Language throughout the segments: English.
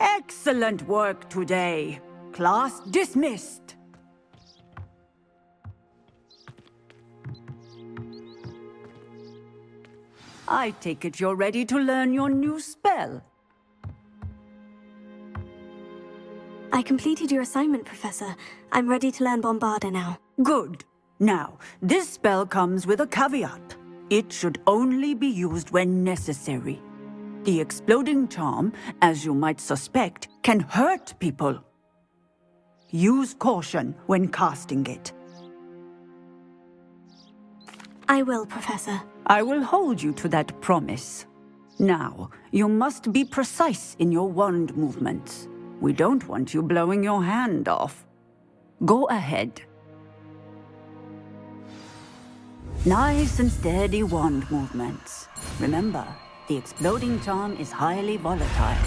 Excellent work today. Class dismissed. I take it you're ready to learn your new spell. I completed your assignment, Professor. I'm ready to learn Bombarda now. Good. Now, this spell comes with a caveat. It should only be used when necessary. The exploding charm, as you might suspect, can hurt people. Use caution when casting it. I will, Professor. I will hold you to that promise. Now, you must be precise in your wand movements. We don't want you blowing your hand off. Go ahead. Nice and steady wand movements. Remember, the exploding charm is highly volatile.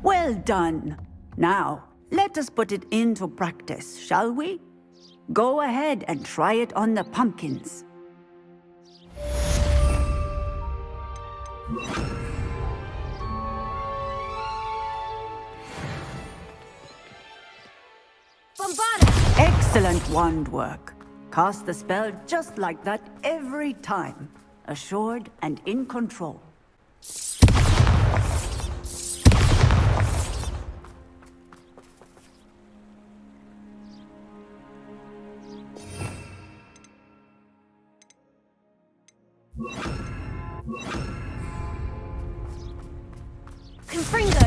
Well done. Now, let us put it into practice, shall we? Go ahead and try it on the pumpkins. Bombarda! Excellent wand work. Cast the spell just like that every time. Assured and in control. Confringo!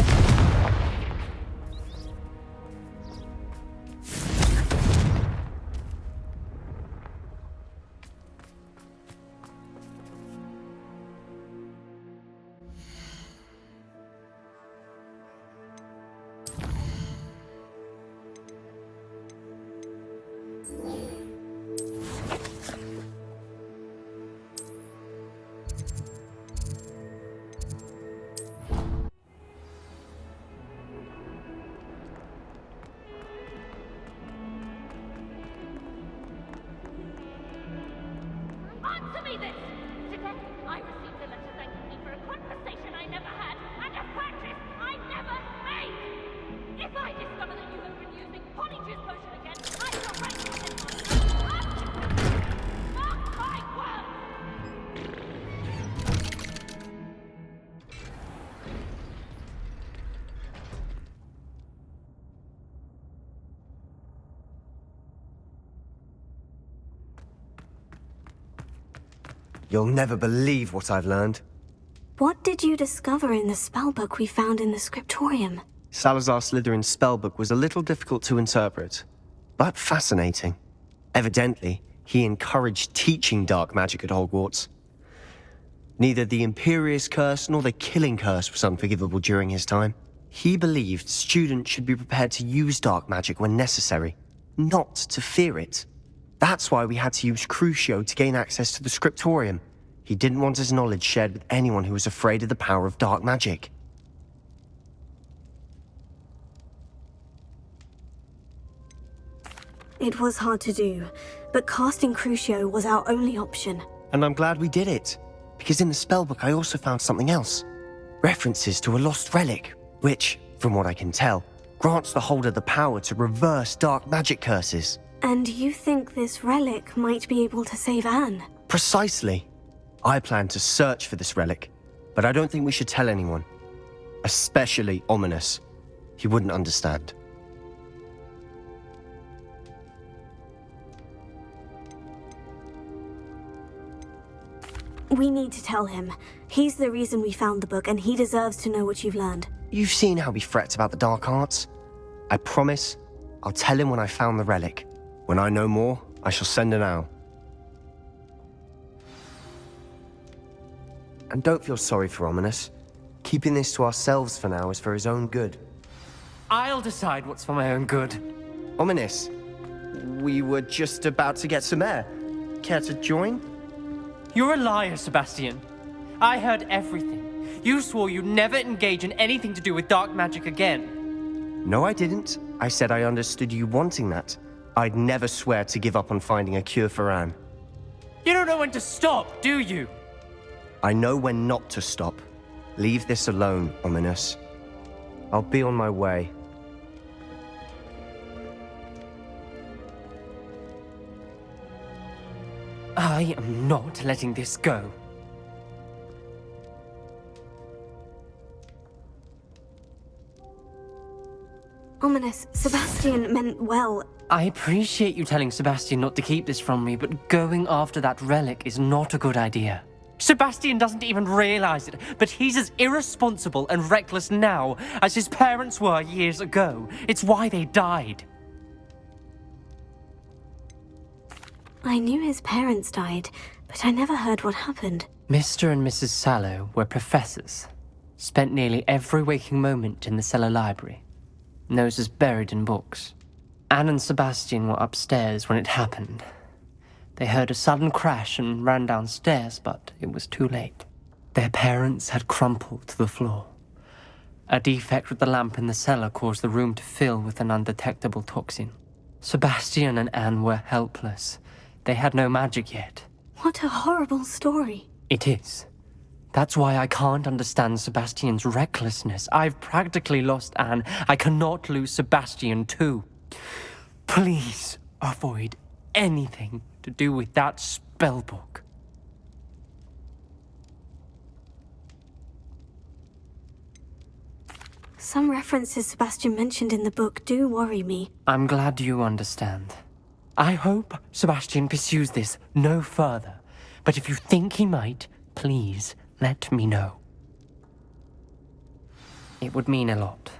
Answer me this! Today, I received a letter thanking me for a conversation I never had and a purchase I never made! If I discover that you have been using Polyjuice Potion again, I shall write you this one. Mark my words! You'll never believe what I've learned. What did you discover in the spellbook we found in the scriptorium? Salazar Slytherin's spellbook was a little difficult to interpret, but fascinating. Evidently, he encouraged teaching dark magic at Hogwarts. Neither the Imperious Curse nor the Killing Curse was unforgivable during his time. He believed students should be prepared to use dark magic when necessary, not to fear it. That's why we had to use Crucio to gain access to the scriptorium. He didn't want his knowledge shared with anyone who was afraid of the power of dark magic. It was hard to do, but casting Crucio was our only option. And I'm glad we did it, because in the spellbook I also found something else. References to a lost relic, which, from what I can tell, grants the holder the power to reverse dark magic curses. And you think this relic might be able to save Anne? Precisely. I plan to search for this relic, but I don't think we should tell anyone. Especially Ominous. He wouldn't understand. We need to tell him. He's the reason we found the book, and he deserves to know what you've learned. You've seen how he frets about the dark arts. I promise I'll tell him when I found the relic. When I know more, I shall send an owl. And don't feel sorry for Ominous. Keeping this to ourselves for now is for his own good. I'll decide what's for my own good. Ominous, we were just about to get some air. Care to join? You're a liar, Sebastian. I heard everything. You swore you'd never engage in anything to do with dark magic again. No, I didn't. I said I understood you wanting that. I'd never swear to give up on finding a cure for Anne. You don't know when to stop, do you? I know when not to stop. Leave this alone, Ominous. I'll be on my way. I am not letting this go. Ominous, Sebastian meant well. I appreciate you telling Sebastian not to keep this from me, but going after that relic is not a good idea. Sebastian doesn't even realize it, but he's as irresponsible and reckless now as his parents were years ago. It's why they died. I knew his parents died, but I never heard what happened. Mr. and Mrs. Sallow were professors. Spent nearly every waking moment in the cellar library. Noses buried in books. Anne and Sebastian were upstairs when it happened. They heard a sudden crash and ran downstairs, but it was too late. Their parents had crumpled to the floor. A defect with the lamp in the cellar caused the room to fill with an undetectable toxin. Sebastian and Anne were helpless. They had no magic yet. What a horrible story. It is. That's why I can't understand Sebastian's recklessness. I've practically lost Anne. I cannot lose Sebastian too. Please avoid anything to do with that spellbook. Some references Sebastian mentioned in the book do worry me. I'm glad you understand. I hope Sebastian pursues this no further. But if you think he might, please let me know. It would mean a lot.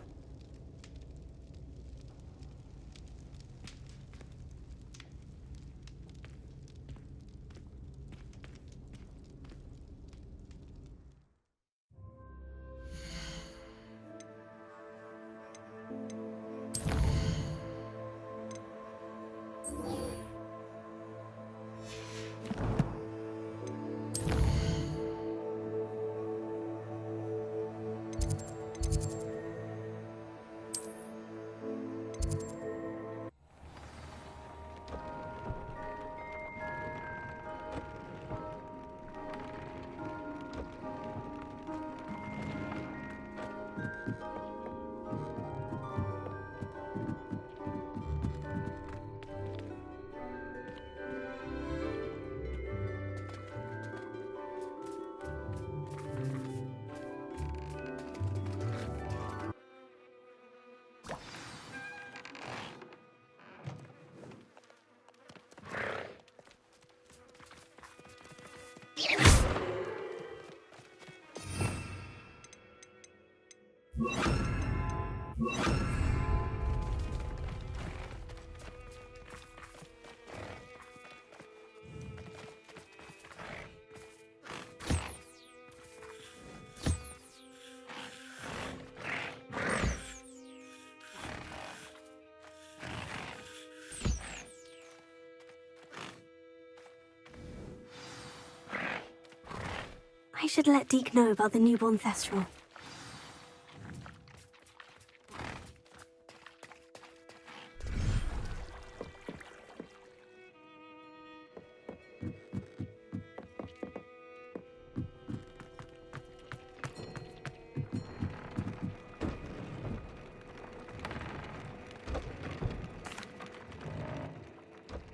I should let Deke know about the newborn Thestral.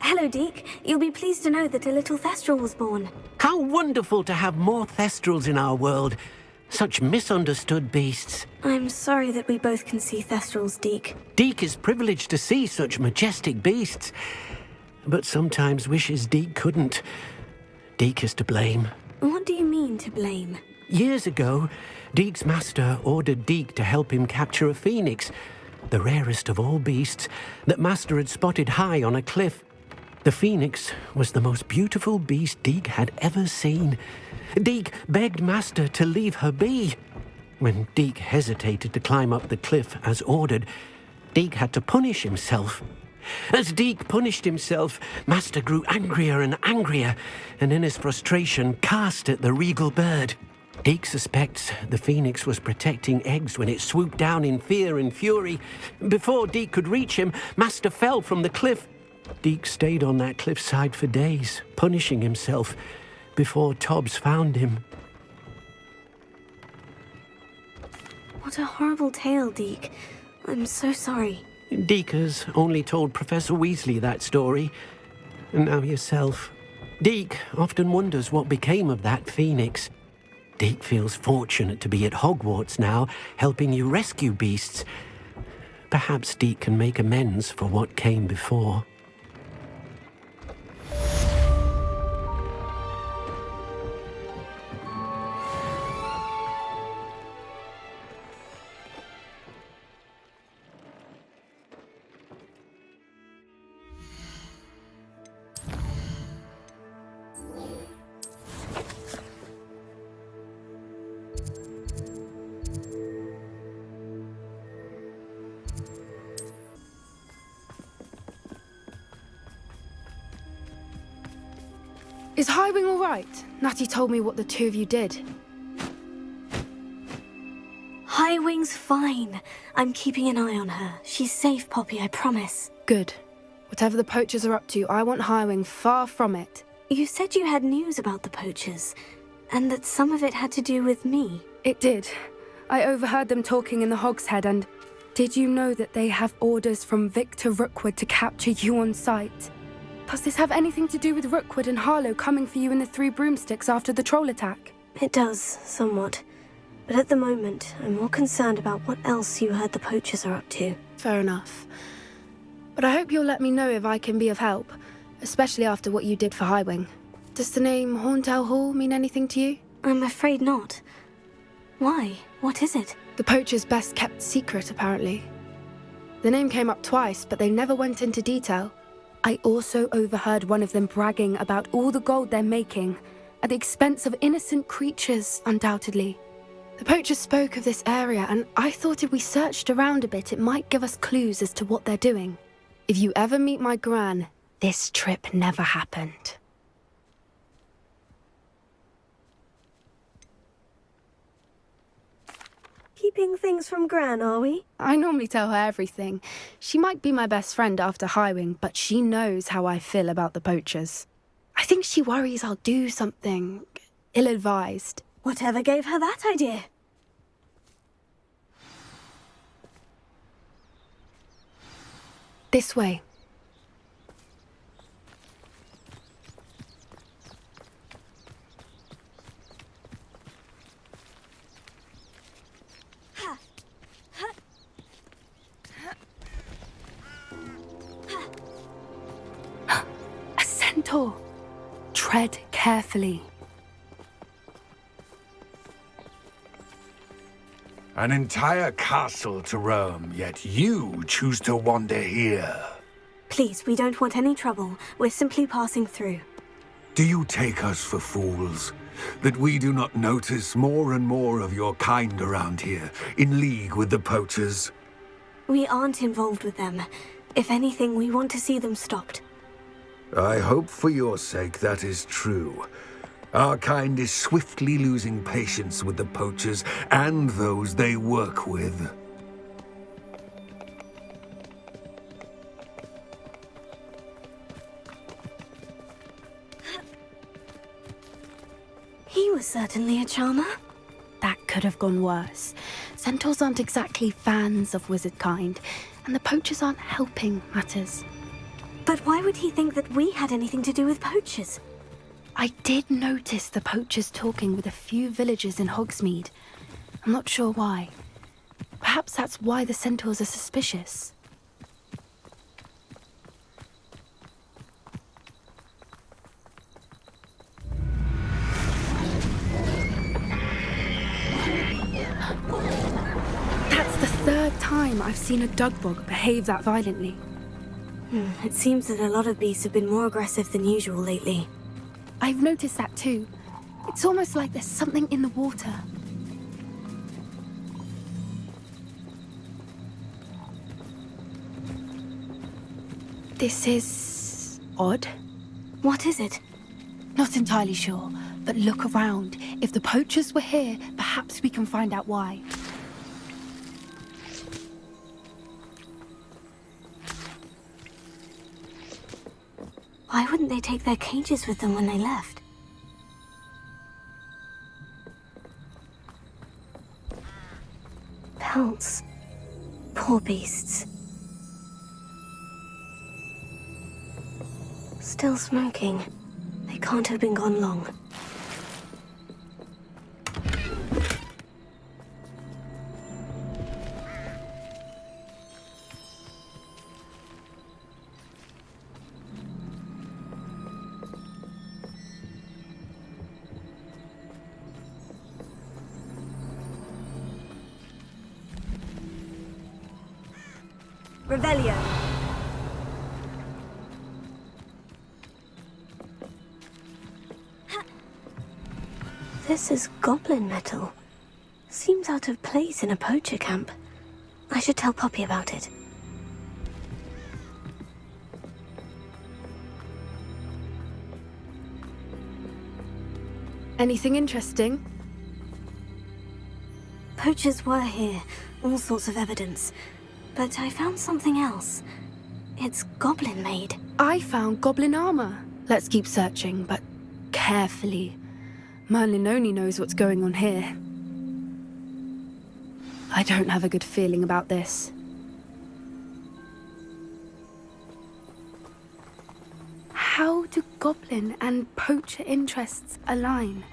Hello, Deke. You'll be pleased to know that a little Thestral was born. How wonderful to have more Thestrals in our world. Such misunderstood beasts. I'm sorry that we both can see Thestrals, Deke. Deke is privileged to see such majestic beasts, but sometimes wishes Deke couldn't. Deke is to blame. What do you mean to blame? Years ago, Deek's master ordered Deek to help him capture a phoenix, the rarest of all beasts, that master had spotted high on a cliff. The phoenix was the most beautiful beast Deek had ever seen. Deek begged master to leave her be. When Deek hesitated to climb up the cliff as ordered, Deek had to punish himself. As Deek punished himself, master grew angrier and angrier, and in his frustration cast at the regal bird. Deek suspects the phoenix was protecting eggs when it swooped down in fear and fury. Before Deek could reach him, master fell from the cliff. Deek stayed on that cliffside for days, punishing himself, before Tobbs found him. What a horrible tale, Deek. I'm so sorry. Deek has only told Professor Weasley that story, and now yourself. Deek often wonders what became of that phoenix. Deek feels fortunate to be at Hogwarts now, helping you rescue beasts. Perhaps Deek can make amends for what came before. Is Howin all right? Natty told me what the two of you did. Highwing's fine. I'm keeping an eye on her. She's safe, Poppy, I promise. Good. Whatever the poachers are up to, I want Howin far from it. You said you had news about the poachers, and that some of it had to do with me. It did. I overheard them talking in the Hogshead, and did you know that they have orders from Victor Rookwood to capture you on sight? Does this have anything to do with Rookwood and Harlow coming for you in the Three Broomsticks after the troll attack? It does, somewhat. But at the moment, I'm more concerned about what else you heard the poachers are up to. Fair enough. But I hope you'll let me know if I can be of help, especially after what you did for Highwing. Does the name Horntail Hall mean anything to you? I'm afraid not. Why? What is it? The poachers' best kept secret, apparently. The name came up twice, but they never went into detail. I also overheard one of them bragging about all the gold they're making, at the expense of innocent creatures, undoubtedly. The poachers spoke of this area, and I thought if we searched around a bit, it might give us clues as to what they're doing. If you ever meet my Gran, this trip never happened. Keeping things from Gran, are we? I normally tell her everything. She might be my best friend after Highwing, but she knows how I feel about the poachers. I think she worries I'll do something ill-advised. Whatever gave her that idea? This way. A centaur. Tread carefully. An entire castle to roam, yet you choose to wander here. Please, we don't want any trouble. We're simply passing through. Do you take us for fools? That we do not notice more and more of your kind around here, in league with the poachers? We aren't involved with them. If anything, we want to see them stopped. I hope for your sake that is true. Our kind is swiftly losing patience with the poachers and those they work with. He was certainly a charmer. That could have gone worse. Centaurs aren't exactly fans of wizard kind, and the poachers aren't helping matters. But why would he think that we had anything to do with poachers? I did notice the poachers talking with a few villagers in Hogsmeade. I'm not sure why. Perhaps that's why the centaurs are suspicious. I've seen a Dugbog behave that violently. It seems that a lot of beasts have been more aggressive than usual lately. I've noticed that too. It's almost like there's something in the water. This is odd. What is it? Not entirely sure, but look around. If the poachers were here, perhaps we can find out why. Why wouldn't they take their cages with them when they left? Pelts. Poor beasts. Still smoking. They can't have been gone long. Revelio. This is goblin metal. Seems out of place in a poacher camp. I should tell Poppy about it. Anything interesting? Poachers were here, all sorts of evidence. But I found something else. It's goblin-made. I found goblin armor. Let's keep searching, but carefully. Merlin only knows what's going on here. I don't have a good feeling about this. How do goblin and poacher interests align?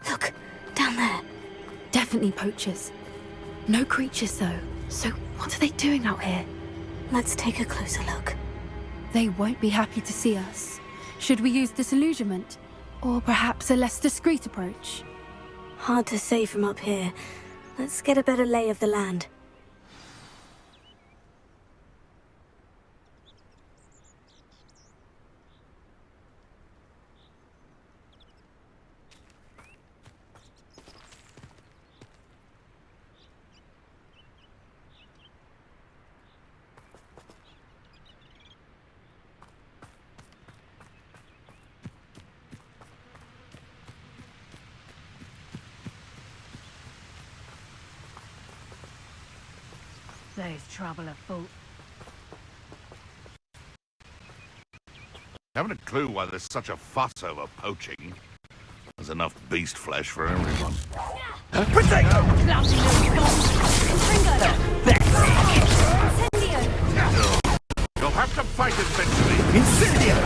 Look, down there. Definitely poachers. No creatures, though. So what are they doing out here? Let's take a closer look. They won't be happy to see us. Should we use disillusionment? Or perhaps a less discreet approach? Hard to say from up here. Let's get a better lay of the land. There's trouble afoot. Haven't a clue why there's such a fuss over poaching. There's enough beast flesh for everyone. You'll have to fight eventually. Incendio!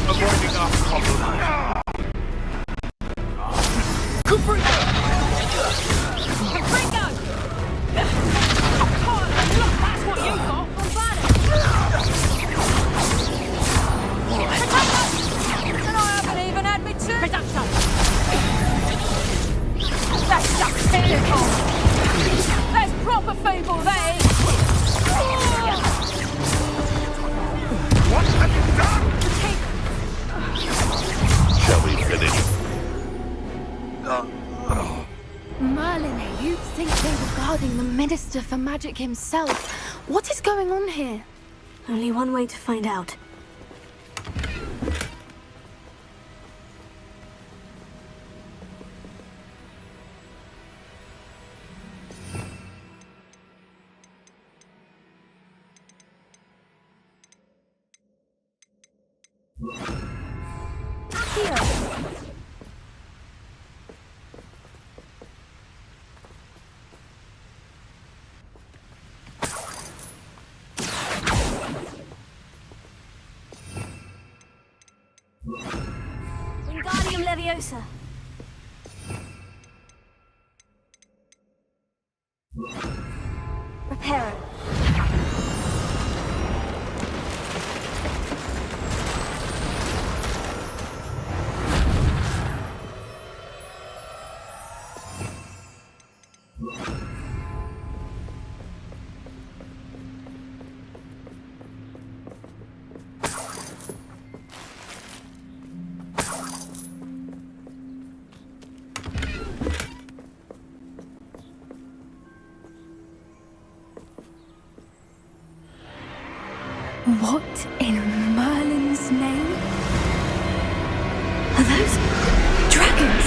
Avoiding our problem. What have you done? Shall we finish? Merlin, you'd think they were guarding the Minister for Magic himself. What is going on here? Only one way to find out. Wingardium Leviosa. Reparo. What in Merlin's name? Are those dragons?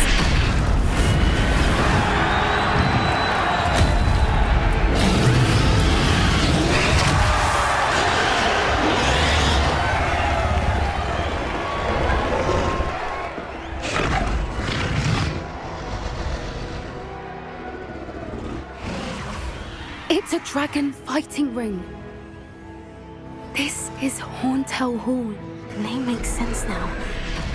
It's a dragon fighting ring. This is Horntail Hall. The name makes sense now.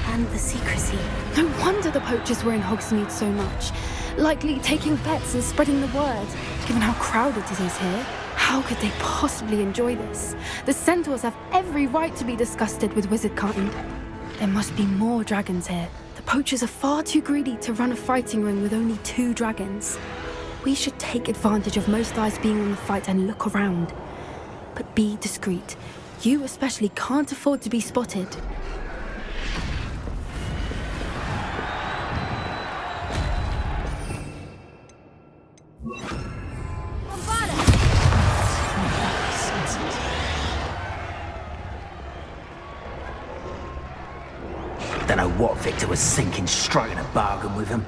And the secrecy. No wonder the poachers were in Hogsmeade so much. Likely taking bets and spreading the word. Given how crowded it is here, how could they possibly enjoy this? The centaurs have every right to be disgusted with wizardkind. There must be more dragons here. The poachers are far too greedy to run a fighting ring with only 2 dragons. We should take advantage of most eyes being on the fight and look around. But be discreet. You especially can't afford to be spotted. Don't know what Victor was thinking, striking a bargain with him.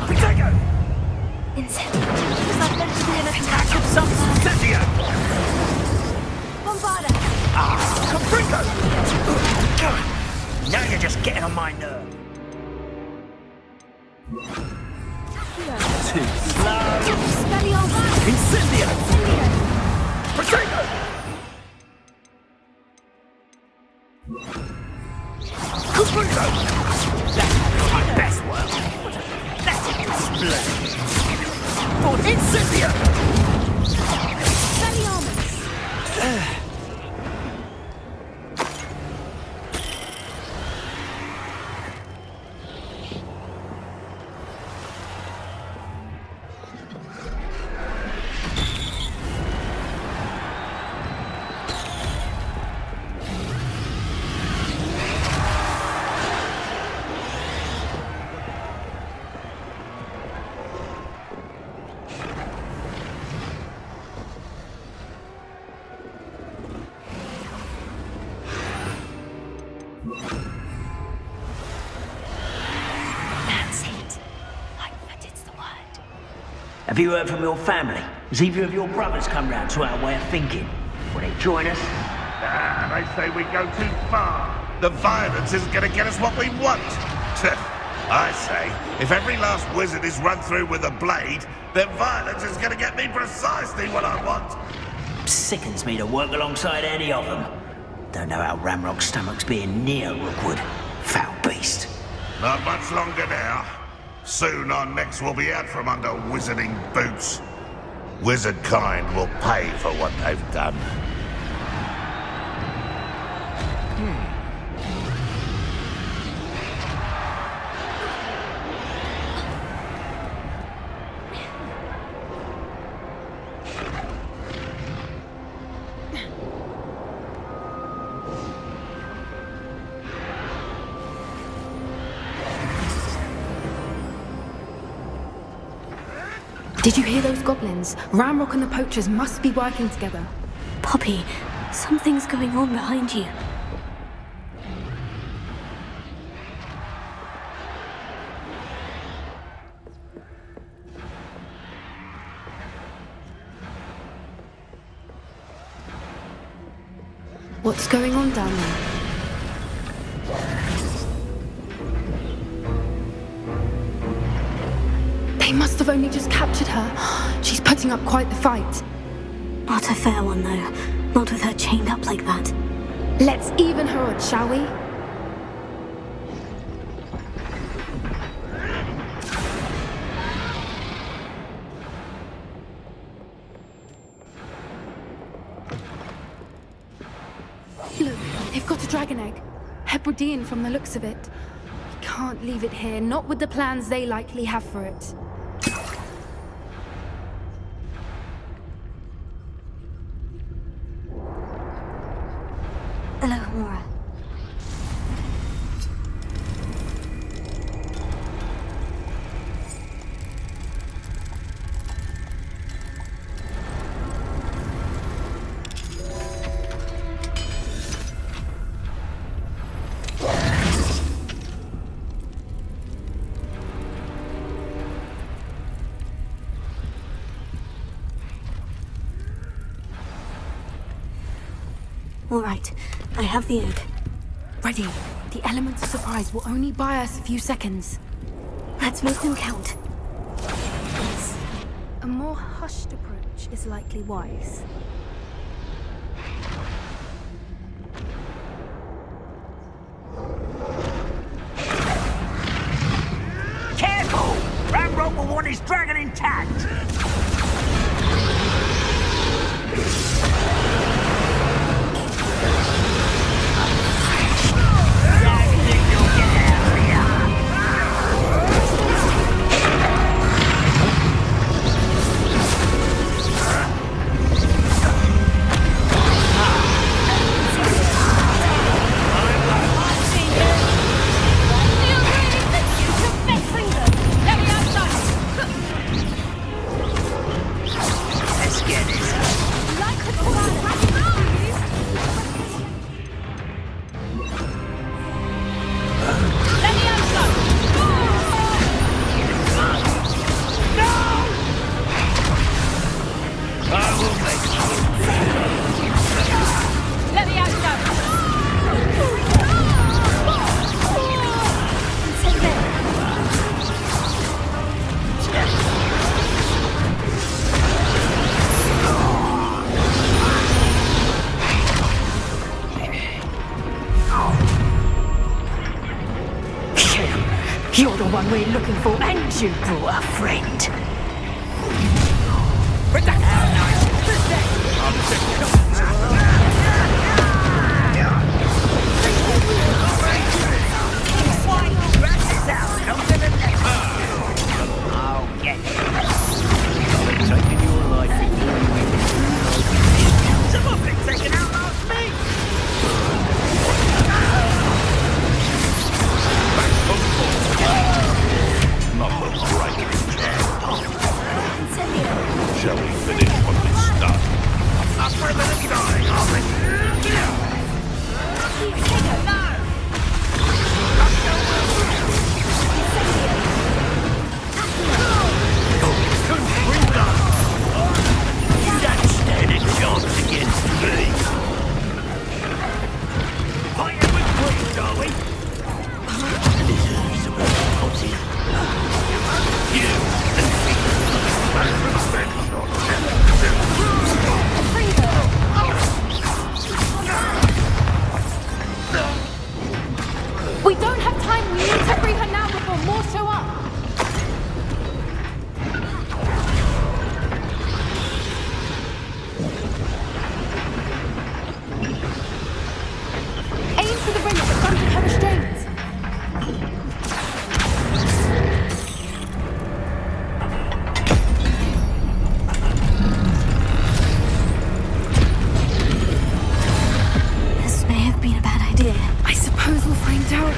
Potato! Incendio. Was that meant to be an attack of Some Incendio! Bombarda? Caprico! Now you're just getting on my nerve. Too slow. Incendio! Potato! Caprico! That's my best work. That's it. Splendid. For Incendio! Have you heard from your family? Has either of your brothers come round to our way of thinking? Will they join us? They say we go too far. The violence isn't going to get us what we want. I say, if every last wizard is run through with a blade, then violence is going to get me precisely what I want. Sickens me to work alongside any of them. Don't know how Ranrock's stomach's being near Rookwood. Foul beast. Not much longer now. Soon our necks will be out from under wizarding boots. Wizard kind will pay for what they've done. Did you hear those goblins? Ranrok and the poachers must be working together. Poppy, something's going on behind you. What's going on down there? They must have only just captured her. She's putting up quite the fight. Not a fair one, though. Not with her chained up like that. Let's even her odds, shall we? Look, they've got a dragon egg. Hebridean from the looks of it. We can't leave it here, not with the plans they likely have for it. Hello, Mora. All right, I have the egg. Ready. The elements of surprise will only buy us a few seconds. Let's make them count. Yes. A more hushed approach is likely wise. Careful! Ranrok will want his dragon intact! You're the one we're looking for, and you brought a friend. I'll get you. Taking your life before you even... Someone been taken out last me! Shall we finish what we start? Up for a minute going, are we? You don't stand a chance against me! Fighting with Queens, are we? This is a responsive. You We don't have time. We need to free her now before more show up. Aim for the ring at the front of her restraints. This may have been a bad idea. I suppose we'll find out.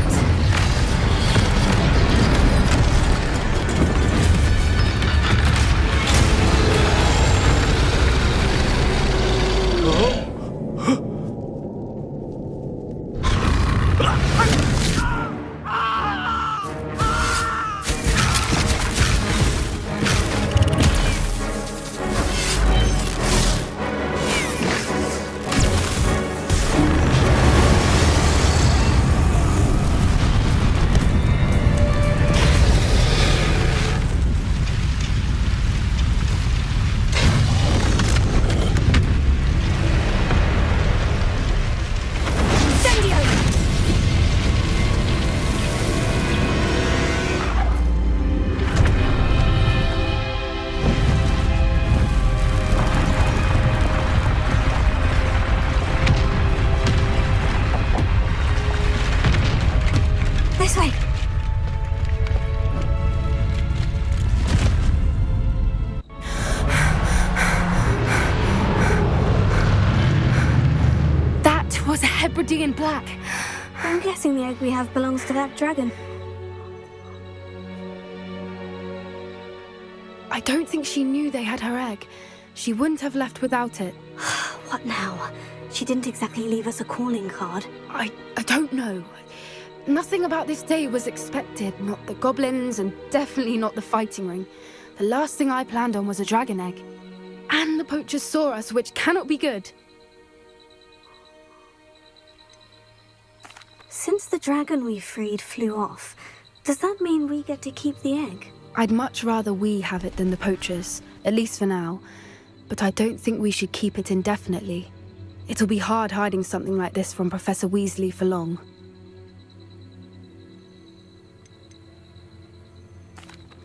This way. That was a Hebridean black. I'm guessing the egg we have belongs to that dragon. I don't think she knew they had her egg. She wouldn't have left without it. What now? She didn't exactly leave us a calling card. I don't know. Nothing about this day was expected. Not the goblins, and definitely not the fighting ring. The last thing I planned on was a dragon egg. And the poachers saw us, which cannot be good. Since the dragon we freed flew off, does that mean we get to keep the egg? I'd much rather we have it than the poachers, at least for now. But I don't think we should keep it indefinitely. It'll be hard hiding something like this from Professor Weasley for long.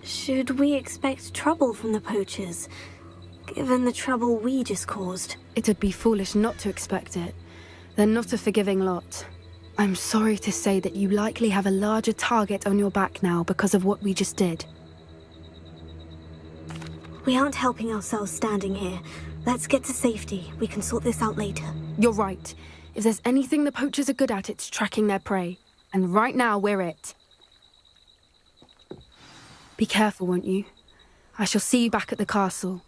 Should we expect trouble from the poachers, given the trouble we just caused? It'd be foolish not to expect it. They're not a forgiving lot. I'm sorry to say that you likely have a larger target on your back now because of what we just did. We aren't helping ourselves standing here. Let's get to safety. We can sort this out later. You're right. If there's anything the poachers are good at, it's tracking their prey. And right now, we're it. Be careful, won't you? I shall see you back at the castle.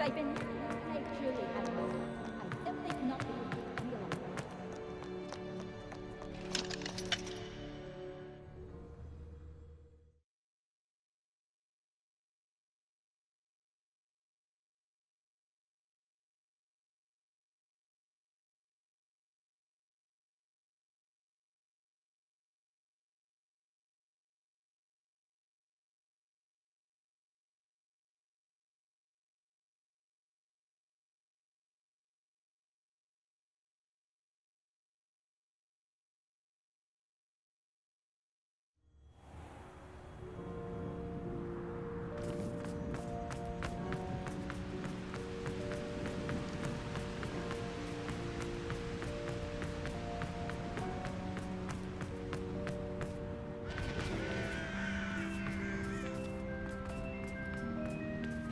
I've been... I truly have I simply cannot believe it.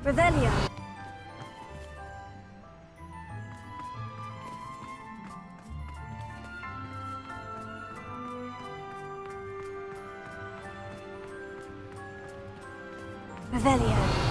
Revelio. Revelio.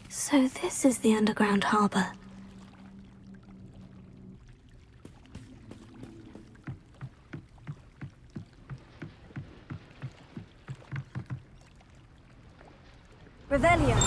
So this is the underground harbor. Revelio.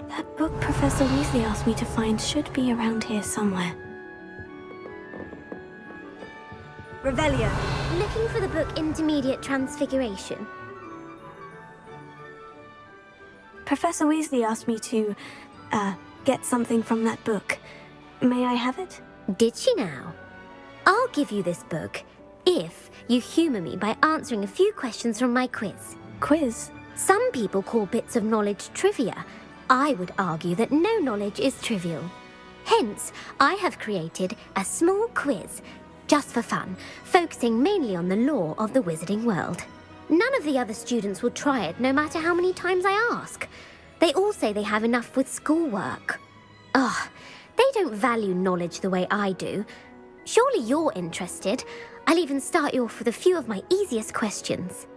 That book Professor Weasley asked me to find should be around here somewhere. Revelio. Looking for the book Intermediate Transfiguration. Professor Weasley asked me to get something from that book. May I have it? Did she now? I'll give you this book if you humour me by answering a few questions from my quiz. Quiz? Some people call bits of knowledge trivia. I would argue that no knowledge is trivial. Hence, I have created a small quiz, just for fun, focusing mainly on the lore of the wizarding world. None of the other students will try it, no matter how many times I ask. They all say they have enough with schoolwork. Ugh, they don't value knowledge the way I do. Surely you're interested. I'll even start you off with a few of my easiest questions.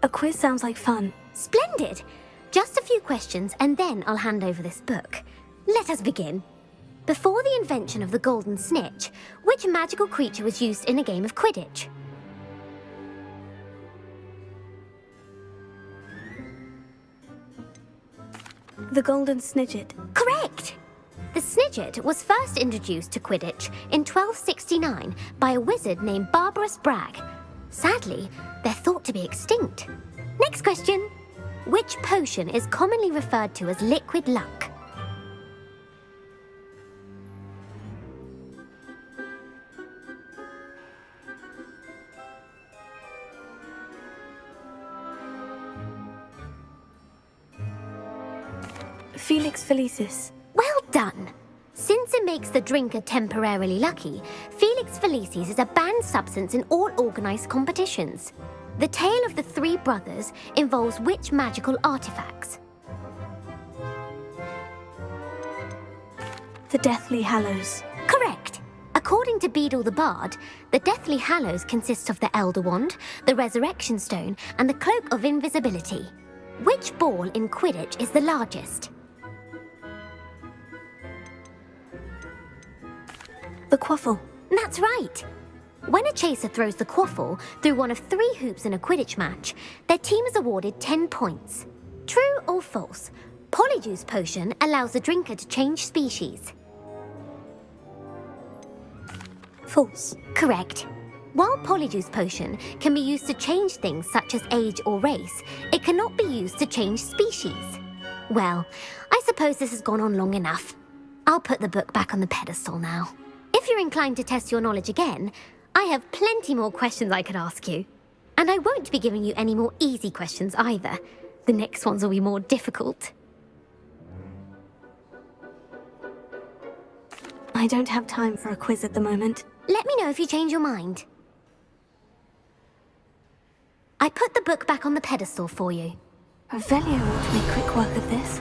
A quiz sounds like fun. Splendid! Just a few questions and then I'll hand over this book. Let us begin. Before the invention of the golden snitch, which magical creature was used in a game of Quidditch? The golden snidget. Correct! The snidget was first introduced to Quidditch in 1269 by a wizard named Barbarous Bragg. Sadly, they're thought to be extinct. Next question. Which potion is commonly referred to as liquid luck? Felix Felicis. Well done! Since it makes the drinker temporarily lucky, Felix Felicis is a banned substance in all organised competitions. The tale of the three brothers involves which magical artifacts? The Deathly Hallows. Correct! According to Beadle the Bard, the Deathly Hallows consists of the Elder Wand, the Resurrection Stone, and the Cloak of Invisibility. Which ball in Quidditch is the largest? The Quaffle. That's right! When a chaser throws the quaffle through one of 3 hoops in a Quidditch match, their team is awarded 10 points. True or false? Polyjuice Potion allows the drinker to change species. False. Correct. While Polyjuice Potion can be used to change things such as age or race, it cannot be used to change species. Well, I suppose this has gone on long enough. I'll put the book back on the pedestal now. If you're inclined to test your knowledge again, I have plenty more questions I could ask you. And I won't be giving you any more easy questions either. The next ones will be more difficult. I don't have time for a quiz at the moment. Let me know if you change your mind. I put the book back on the pedestal for you. Revelio ought to make quick work of this.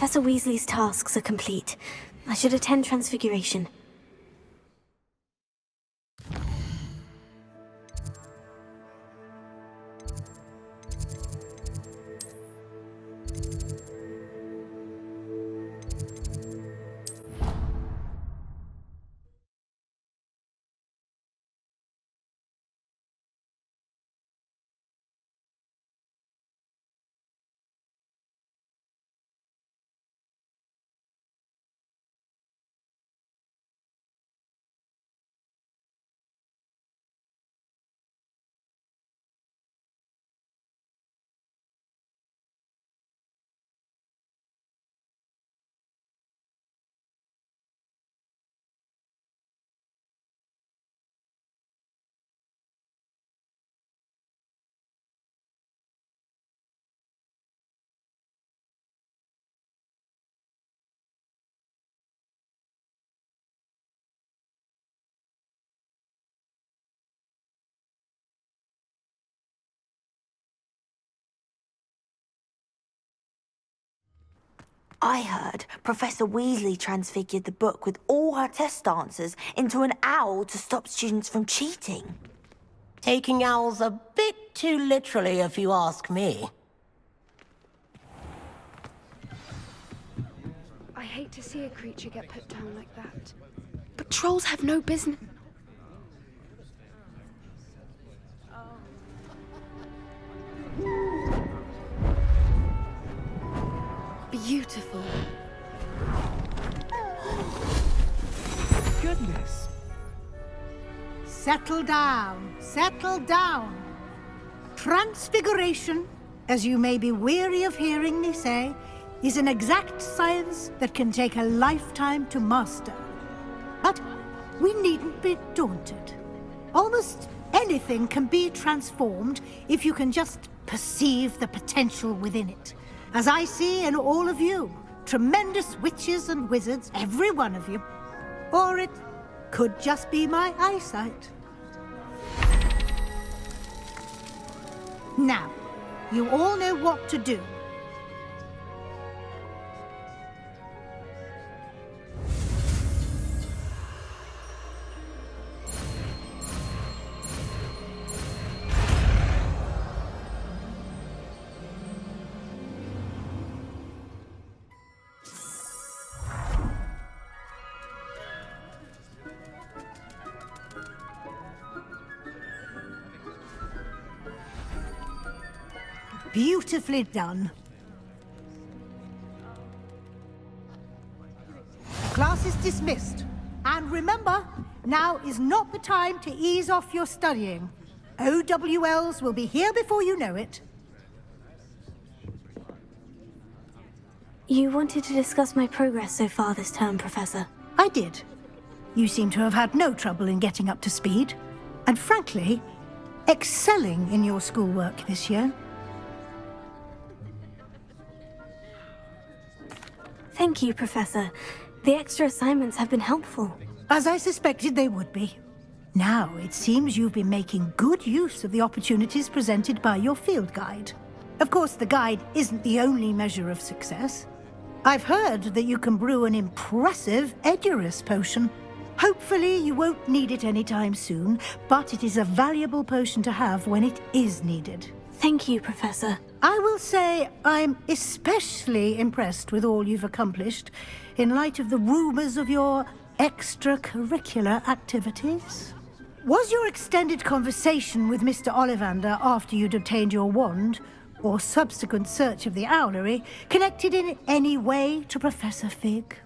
Professor Weasley's tasks are complete. I should attend Transfiguration. I heard Professor Weasley transfigured the book with all her test answers into an owl to stop students from cheating. Taking owls a bit too literally, if you ask me. I hate to see a creature get put down like that. But trolls have no business. Beautiful. Goodness. Settle down. Settle down. Transfiguration, as you may be weary of hearing me say, is an exact science that can take a lifetime to master. But we needn't be daunted. Almost anything can be transformed if you can just perceive the potential within it. As I see in all of you, tremendous witches and wizards, every one of you. Or it could just be my eyesight. Now, you all know what to do. Beautifully done. Class is dismissed. And remember, now is not the time to ease off your studying. OWLs will be here before you know it. You wanted to discuss my progress so far this term, Professor. I did. You seem to have had no trouble in getting up to speed. And frankly, excelling in your schoolwork this year. Thank you, Professor. The extra assignments have been helpful. As I suspected they would be. Now, it seems you've been making good use of the opportunities presented by your field guide. Of course, the guide isn't the only measure of success. I've heard that you can brew an impressive Edurus potion. Hopefully, you won't need it anytime soon, but it is a valuable potion to have when it is needed. Thank you, Professor. I will say I'm especially impressed with all you've accomplished in light of the rumors of your extracurricular activities. Was your extended conversation with Mr. Ollivander after you'd obtained your wand, or subsequent search of the owlery, connected in any way to Professor Fig?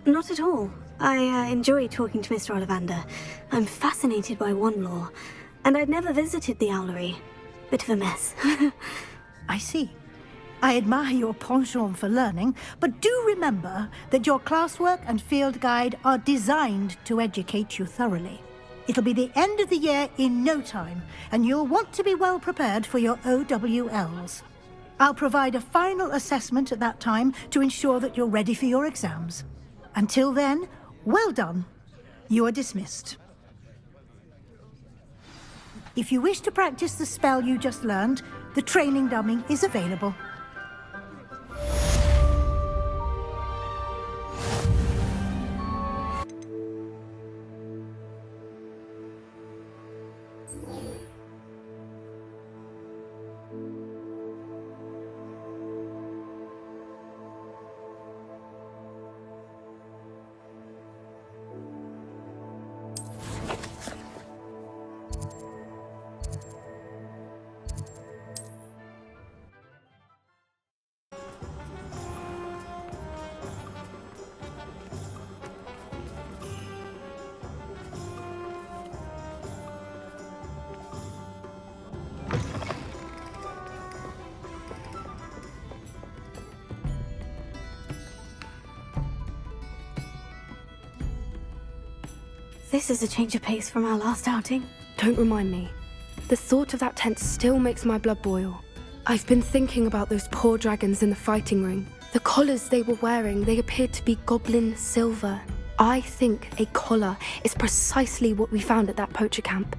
Not at all. I enjoy talking to Mr. Ollivander. I'm fascinated by wand lore, and I'd never visited the owlery. Bit of a mess. I see. I admire your penchant for learning, but do remember that your classwork and field guide are designed to educate you thoroughly. It'll be the end of the year in no time, and you'll want to be well prepared for your OWLs. I'll provide a final assessment at that time to ensure that you're ready for your exams. Until then, well done. You are dismissed. If you wish to practice the spell you just learned, the training dummy is available. This is a change of pace from our last outing. Don't remind me. The thought of that tent still makes my blood boil. I've been thinking about those poor dragons in the fighting ring. The collars they were wearing, they appeared to be goblin silver. I think a collar is precisely what we found at that poacher camp.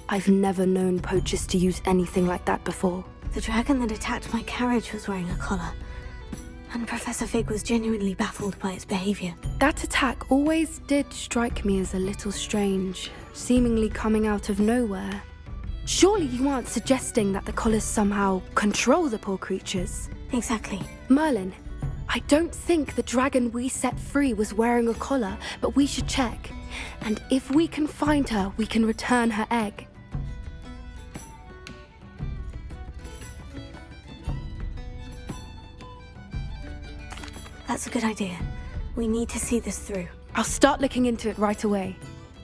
I've never known poachers to use anything like that before. The dragon that attacked my carriage was wearing a collar, and Professor Fig was genuinely baffled by its behavior. That attack always did strike me as a little strange, seemingly coming out of nowhere. Surely you aren't suggesting that the collars somehow control the poor creatures? Exactly. Merlin, I don't think the dragon we set free was wearing a collar, but we should check. And if we can find her, we can return her egg. That's a good idea. We need to see this through. I'll start looking into it right away.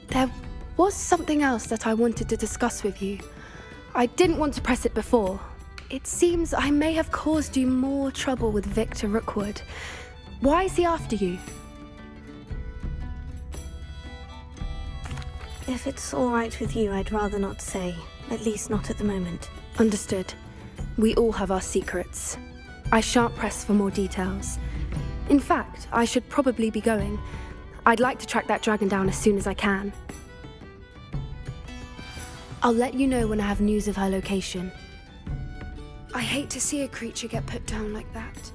There was something else that I wanted to discuss with you. I didn't want to press it before. It seems I may have caused you more trouble with Victor Rookwood. Why is he after you? If it's all right with you, I'd rather not say. At least not at the moment. Understood. We all have our secrets. I shan't press for more details. In fact, I should probably be going. I'd like to track that dragon down as soon as I can. I'll let you know when I have news of her location. I hate to see a creature get put down like that.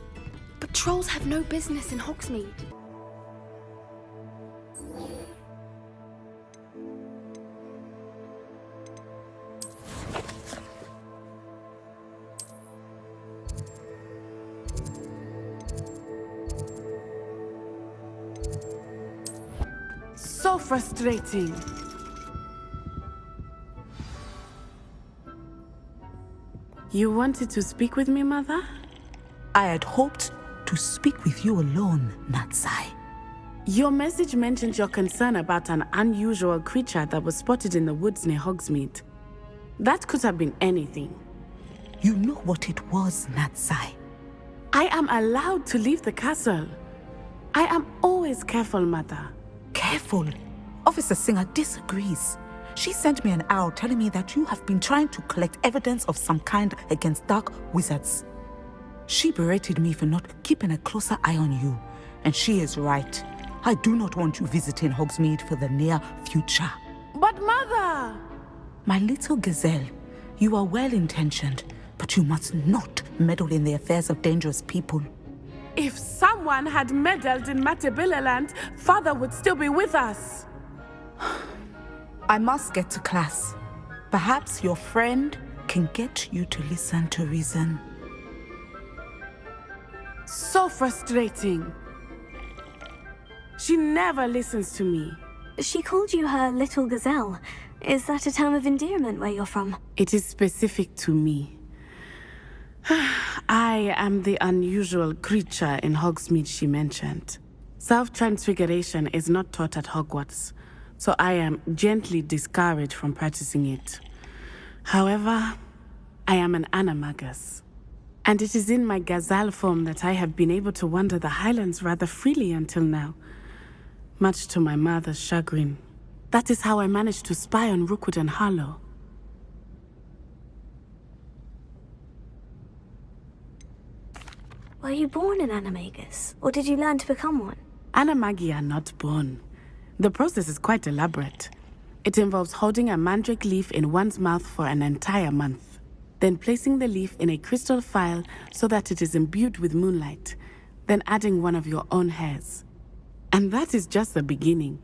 But trolls have no business in Hogsmeade. So frustrating. You wanted to speak with me, Mother? I had hoped to speak with you alone, Natsai. Your message mentioned your concern about an unusual creature that was spotted in the woods near Hogsmeade. That could have been anything. You know what it was, Natsai. I am allowed to leave the castle. I am always careful, Mother. Careful? Officer Singer disagrees. She sent me an owl telling me that you have been trying to collect evidence of some kind against dark wizards. She berated me for not keeping a closer eye on you, and she is right. I do not want you visiting Hogsmeade for the near future. But Mother! My little gazelle, you are well-intentioned, but you must not meddle in the affairs of dangerous people. If someone had meddled in Matabeleland, Father would still be with us. I must get to class. Perhaps your friend can get you to listen to reason. So frustrating. She never listens to me. She called you her little gazelle. Is that a term of endearment where you're from? It is specific to me. I am the unusual creature in Hogsmeade she mentioned. Self-transfiguration is not taught at Hogwarts, so I am gently discouraged from practicing it. However, I am an animagus, and it is in my gazelle form that I have been able to wander the Highlands rather freely until now, much to my mother's chagrin. That is how I managed to spy on Rookwood and Harlow. Were you born an animagus, or did you learn to become one? Animagi are not born. The process is quite elaborate. It involves holding a mandrake leaf in one's mouth for an entire month, then placing the leaf in a crystal phial so that it is imbued with moonlight, then adding one of your own hairs. And that is just the beginning.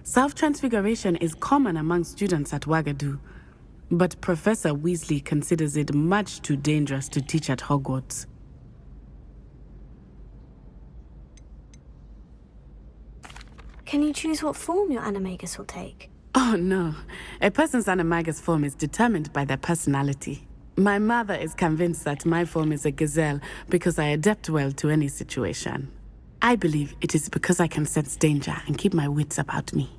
Self-transfiguration is common among students at Ouagadougou, but Professor Weasley considers it much too dangerous to teach at Hogwarts. Can you choose what form your animagus will take? Oh no, a person's animagus form is determined by their personality. My mother is convinced that my form is a gazelle because I adapt well to any situation. I believe it is because I can sense danger and keep my wits about me.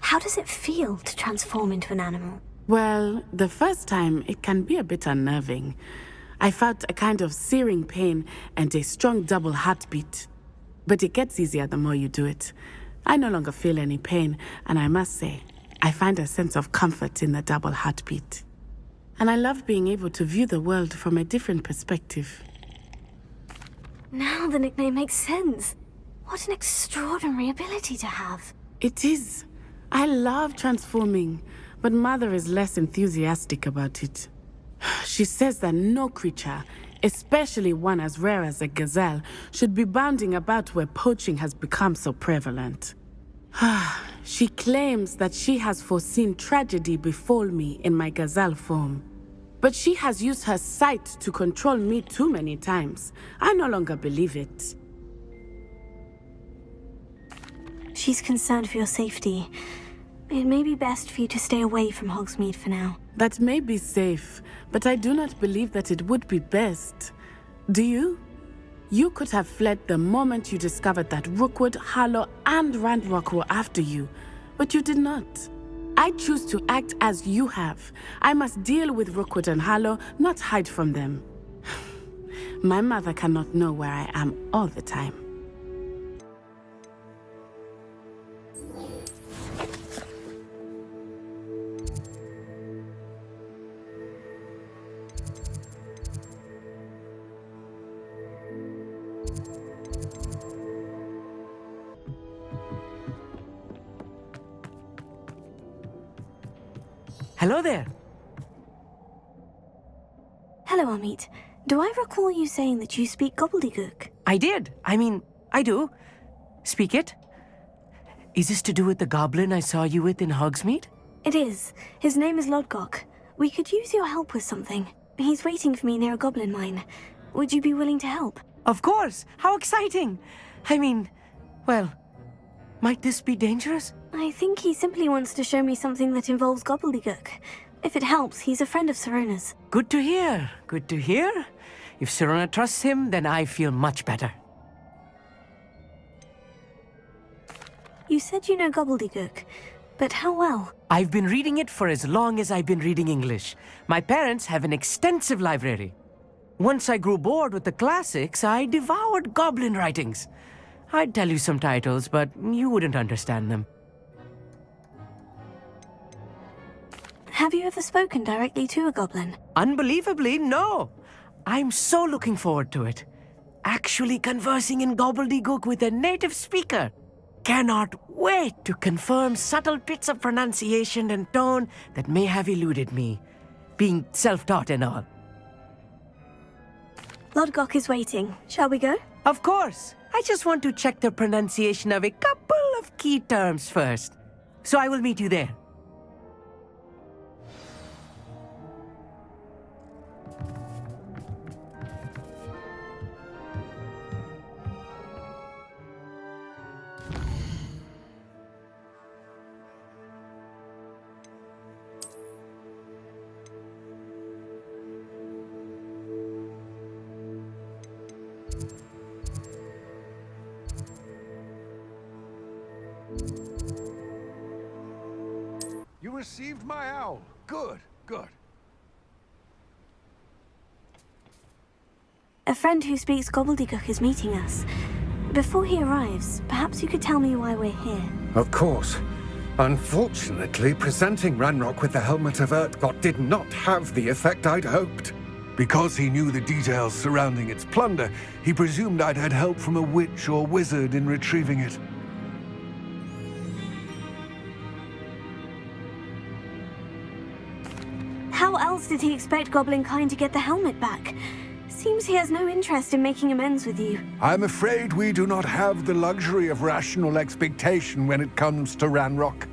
How does it feel to transform into an animal? Well, the first time it can be a bit unnerving. I felt a kind of searing pain and a strong double heartbeat. But it gets easier the more you do it. I no longer feel any pain, and I must say, I find a sense of comfort in the double heartbeat. And I love being able to view the world from a different perspective. Now the nickname makes sense. What an extraordinary ability to have. It is. I love transforming, but Mother is less enthusiastic about it. She says that no creature, especially one as rare as a gazelle, should be bounding about where poaching has become so prevalent. She claims that she has foreseen tragedy befall me in my gazelle form. But she has used her sight to control me too many times. I no longer believe it. She's concerned for your safety. It may be best for you to stay away from Hogsmeade for now. That may be safe, but I do not believe that it would be best. Do you? You could have fled the moment you discovered that Rookwood, Harlow, and Ranrok were after you, but you did not. I choose to act as you have. I must deal with Rookwood and Harlow, not hide from them. My mother cannot know where I am all the time. Hello there. Hello, Amit. Do I recall you saying that you speak Gobbledegook? I did. I do. Speak it. Is this to do with the goblin I saw you with in Hogsmeade? It is. His name is Lodgok. We could use your help with something. He's waiting for me near a goblin mine. Would you be willing to help? Of course. How exciting. Well, might this be dangerous? I think he simply wants to show me something that involves Gobbledegook. If it helps, he's a friend of Sirona's. Good to hear. Good to hear. If Sirona trusts him, then I feel much better. You said you know Gobbledegook, but how well? I've been reading it for as long as I've been reading English. My parents have an extensive library. Once I grew bored with the classics, I devoured goblin writings. I'd tell you some titles, but you wouldn't understand them. Have you ever spoken directly to a goblin? Unbelievably, no. I'm so looking forward to it. Actually conversing in gobbledygook with a native speaker. Cannot wait to confirm subtle bits of pronunciation and tone that may have eluded me, being self-taught and all. Lodgok is waiting. Shall we go? Of course. I just want to check the pronunciation of a couple of key terms first. So I will meet you there. You received my owl. Good, good. A friend who speaks Gobbledegook is meeting us. Before he arrives, perhaps you could tell me why we're here. Of course. Unfortunately, presenting Ranrok with the Helmet of Urtkot did not have the effect I'd hoped. Because he knew the details surrounding its plunder, he presumed I'd had help from a witch or wizard in retrieving it. How else did he expect Goblinkind to get the helmet back? Seems he has no interest in making amends with you. I'm afraid we do not have the luxury of rational expectation when it comes to Ranrok.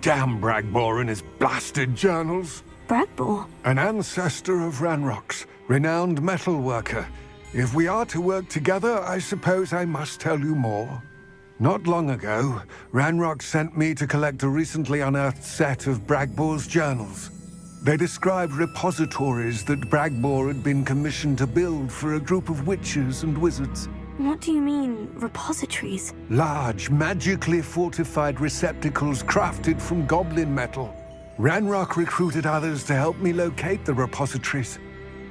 Damn Bragbor and his blasted journals. Bragbor? An ancestor of Ranrock's, renowned metalworker. If we are to work together, I suppose I must tell you more. Not long ago, Ranrock sent me to collect a recently unearthed set of Bragbor's journals. They described repositories that Bragbor had been commissioned to build for a group of witches and wizards. What do you mean, repositories? Large, magically fortified receptacles crafted from goblin metal. Ranrok recruited others to help me locate the repositories.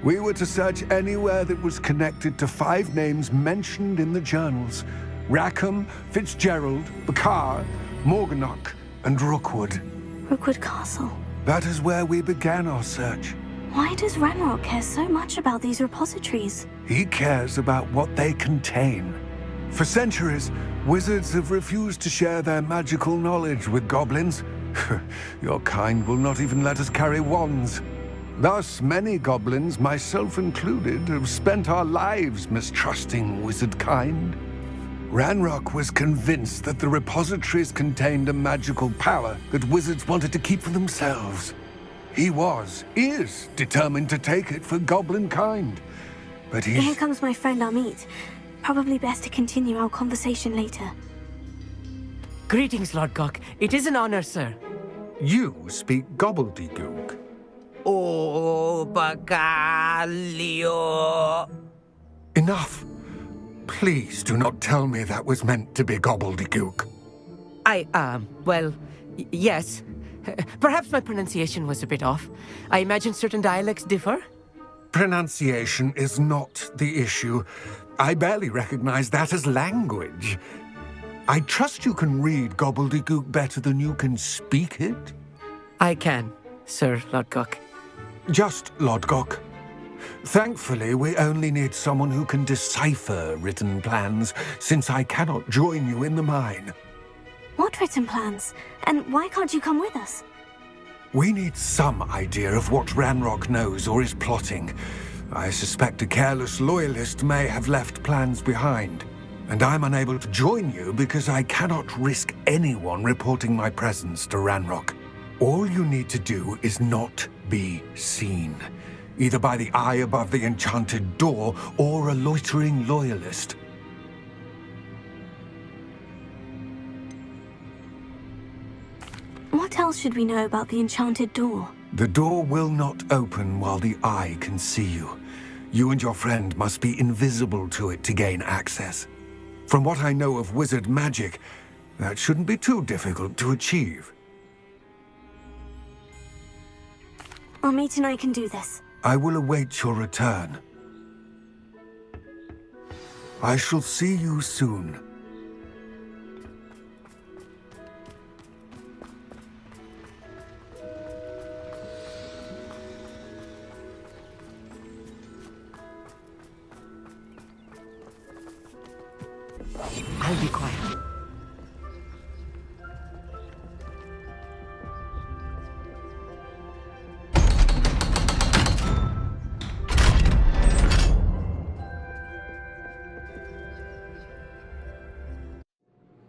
We were to search anywhere that was connected to 5 names mentioned in the journals: Rackham, Fitzgerald, Bakar, Morganach, and Rookwood. Rookwood Castle. That is where we began our search. Why does Ranrok care so much about these repositories? He cares about what they contain. For centuries, wizards have refused to share their magical knowledge with goblins. Your kind will not even let us carry wands. Thus, many goblins, myself included, have spent our lives mistrusting wizard kind. Ranrok was convinced that the repositories contained a magical power that wizards wanted to keep for themselves. He is determined to take it for goblin kind. But Here comes my friend Amit. Probably best to continue our conversation later. Greetings, Lord Cock. It is an honor, sir. You speak gobbledygook. Oh, Bacalio. Enough. Please do not tell me that was meant to be gobbledygook. Yes. Perhaps my pronunciation was a bit off. I imagine certain dialects differ? Pronunciation is not the issue. I barely recognize that as language. I trust you can read gobbledygook better than you can speak it? I can, Sir Lodgok. Just Lodgok. Thankfully, we only need someone who can decipher written plans, since I cannot join you in the mine. What written plans? And why can't you come with us? We need some idea of what Ranrok knows or is plotting. I suspect a careless loyalist may have left plans behind. And I'm unable to join you because I cannot risk anyone reporting my presence to Ranrok. All you need to do is not be seen, either by the eye above the enchanted door or a loitering loyalist. What else should we know about the enchanted door? The door will not open while the eye can see you. You and your friend must be invisible to it to gain access. From what I know of wizard magic, that shouldn't be too difficult to achieve. Amit and I can do this. I will await your return. I shall see you soon. I'll be quiet.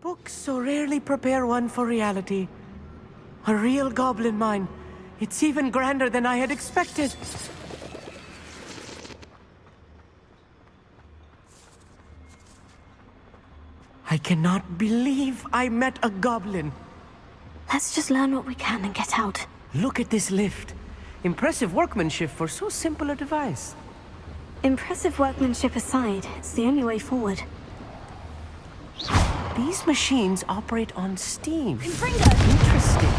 Books so rarely prepare one for reality. A real goblin mine. It's even grander than I had expected. I cannot believe I met a goblin. Let's just learn what we can and get out. Look at this lift. Impressive workmanship for so simple a device. Impressive workmanship aside, it's the only way forward. These machines operate on steam. Interesting.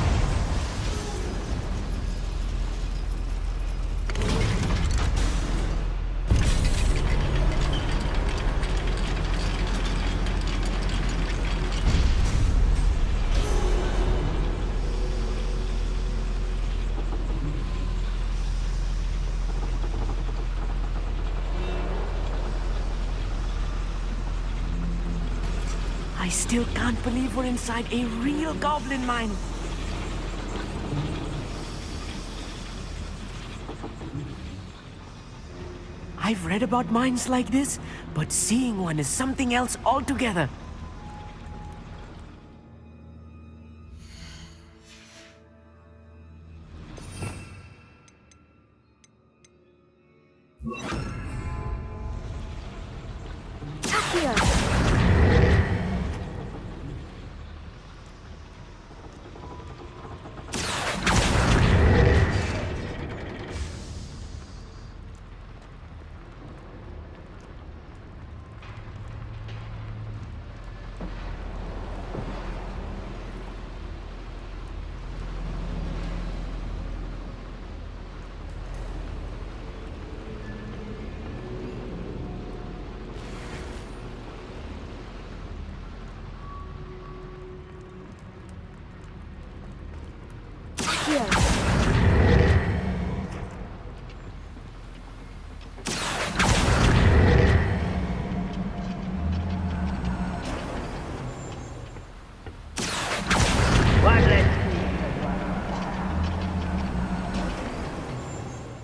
I still can't believe we're inside a real goblin mine. I've read about mines like this, but seeing one is something else altogether.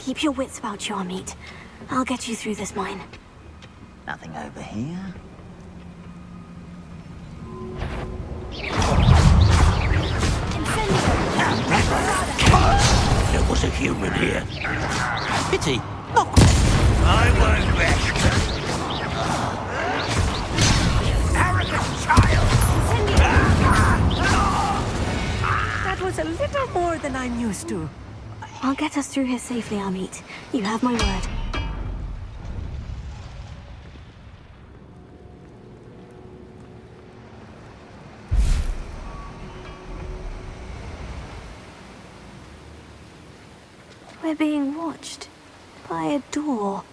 Keep your wits about you, Amit. I'll get you through this mine. Nothing over here. There was a human here. Pity. Not I won't rest. Arrogant child! That was a little more than I'm used to. I'll get us through here safely, Amit. You have my word. We're being watched by a door.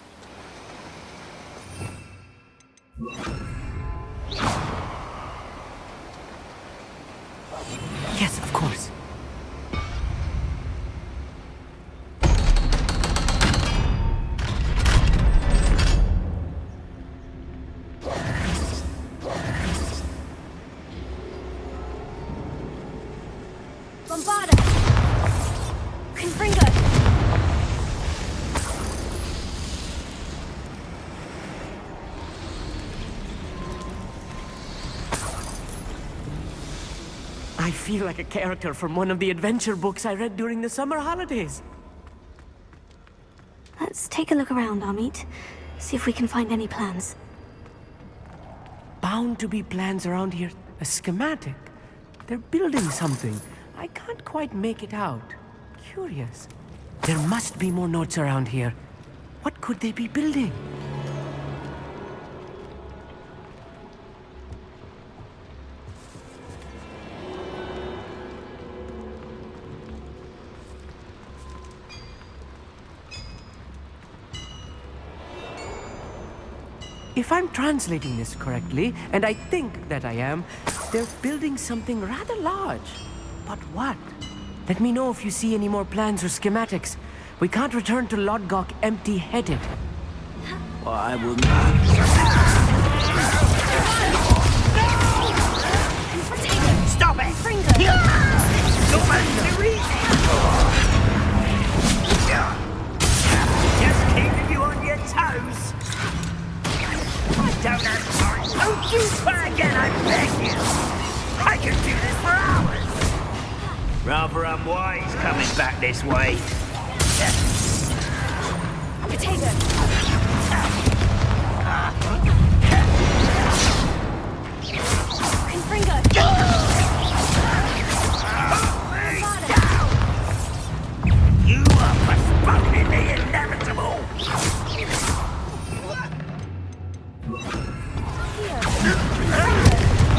Yes, of course. Bombarda! Confringo! I feel like a character from one of the adventure books I read during the summer holidays. Let's take a look around, Amit. See if we can find any plans. Bound to be plans around here. A schematic. They're building something. I can't quite make it out. Curious. There must be more notes around here. What could they be building? If I'm translating this correctly, and I think that I am, they're building something rather large. But what? Let me know if you see any more plans or schematics. We can't return to Lodgok empty-headed. Well, I wouldn't. Stop it! Just keeping you on your toes. I don't have time. Don't you try again, I beg you. I can do this for hours. Rather unwise coming back this way. Potato! Confringo! You are postponing the inevitable.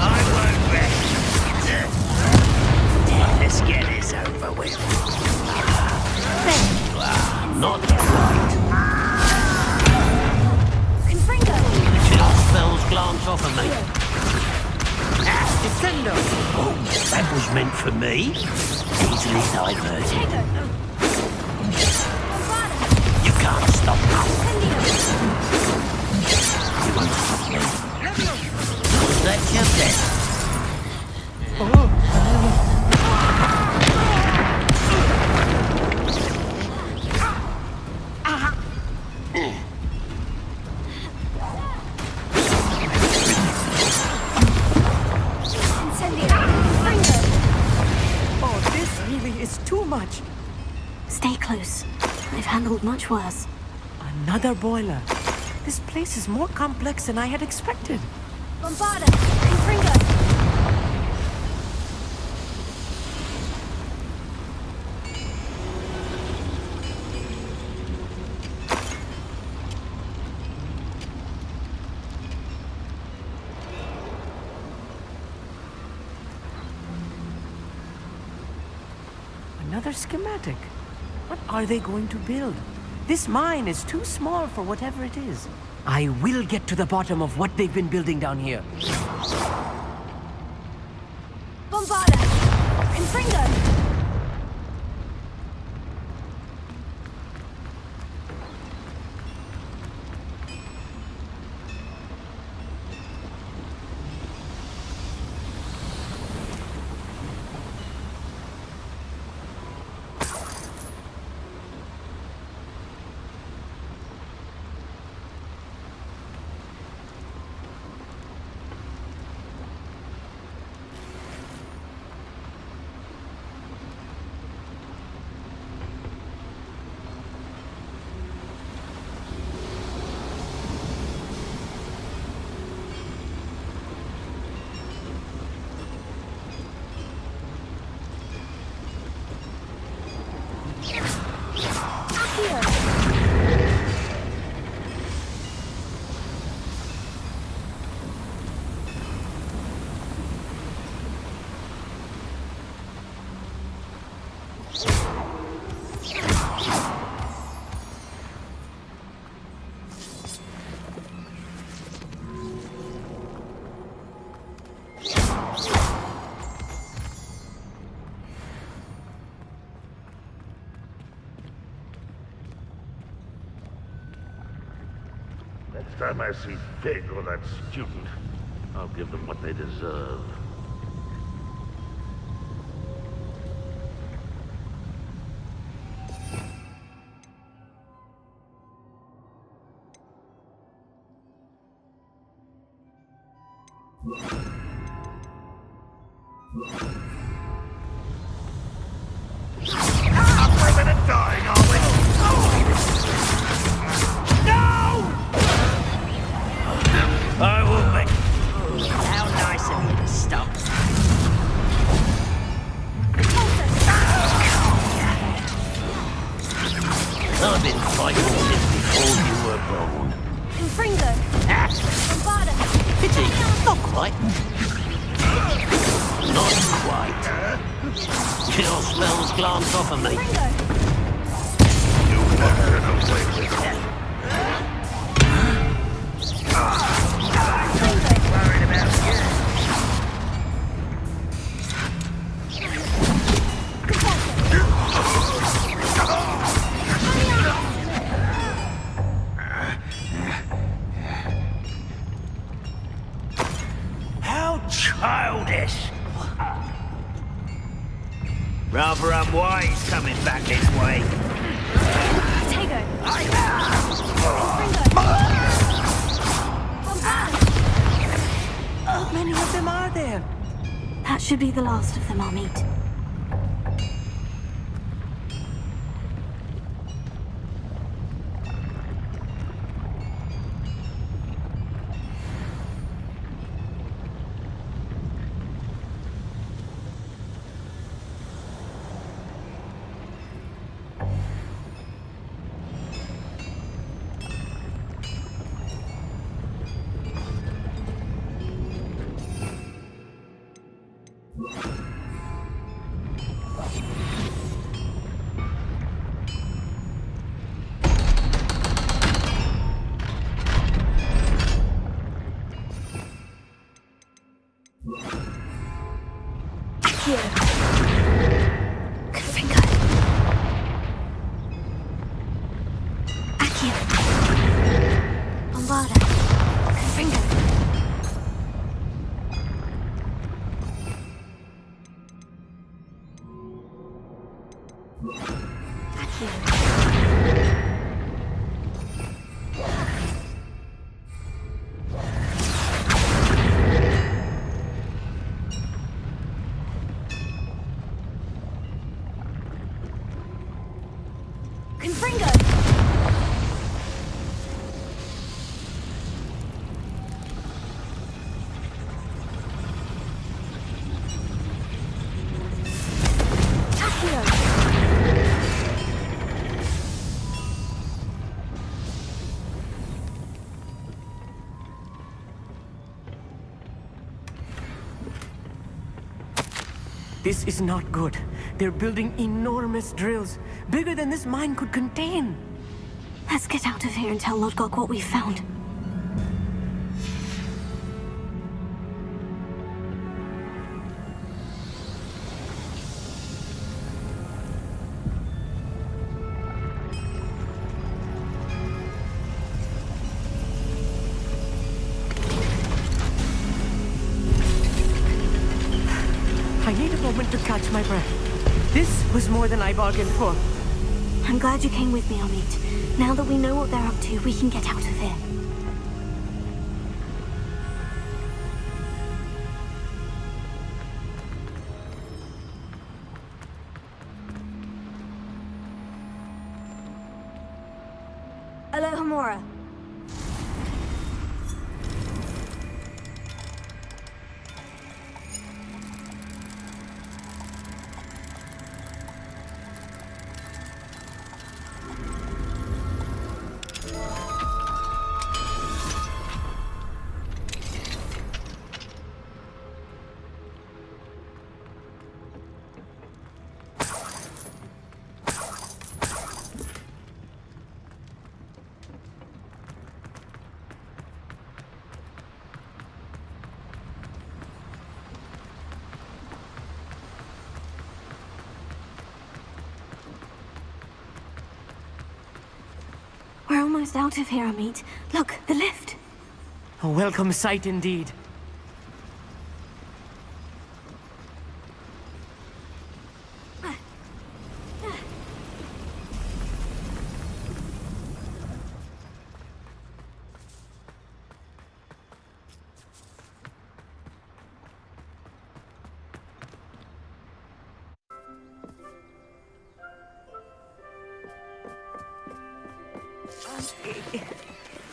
I won't rest. Let's get this over with. There you are. Not quite. Confringo! Chill spells glance off of me. Descendo! Oh, that was meant for me. Easily diverted. You can't stop us. You won't stop me. Was that your death? Oh, this really is too much. Stay close. I've handled much worse. Another boiler. This place is more complex than I had expected. Bombarda! Confringo! Another schematic. What are they going to build? This mine is too small for whatever it is. I will get to the bottom of what they've been building down here. Bombarda! Confringo! Next time I see Fig or that student, I'll give them what they deserve. I've been fighting since before you were born. Confringo! Bombarda! Pity, not quite. Not quite. Your spells glance off of me. You'll never get away with it. Worried about you. Childish. Rather unwise coming back this way. Tego! How many of them are there? That should be the last of them I'll meet. This is not good. They're building enormous drills, bigger than this mine could contain. Let's get out of here and tell Lodgok what we've found. I need a moment to catch my breath. This was more than I bargained for. I'm glad you came with me, Amit. Now that we know what they're up to, we can get out of here. Alohomora. almost out of here, Amit. Look, the lift. A welcome sight indeed.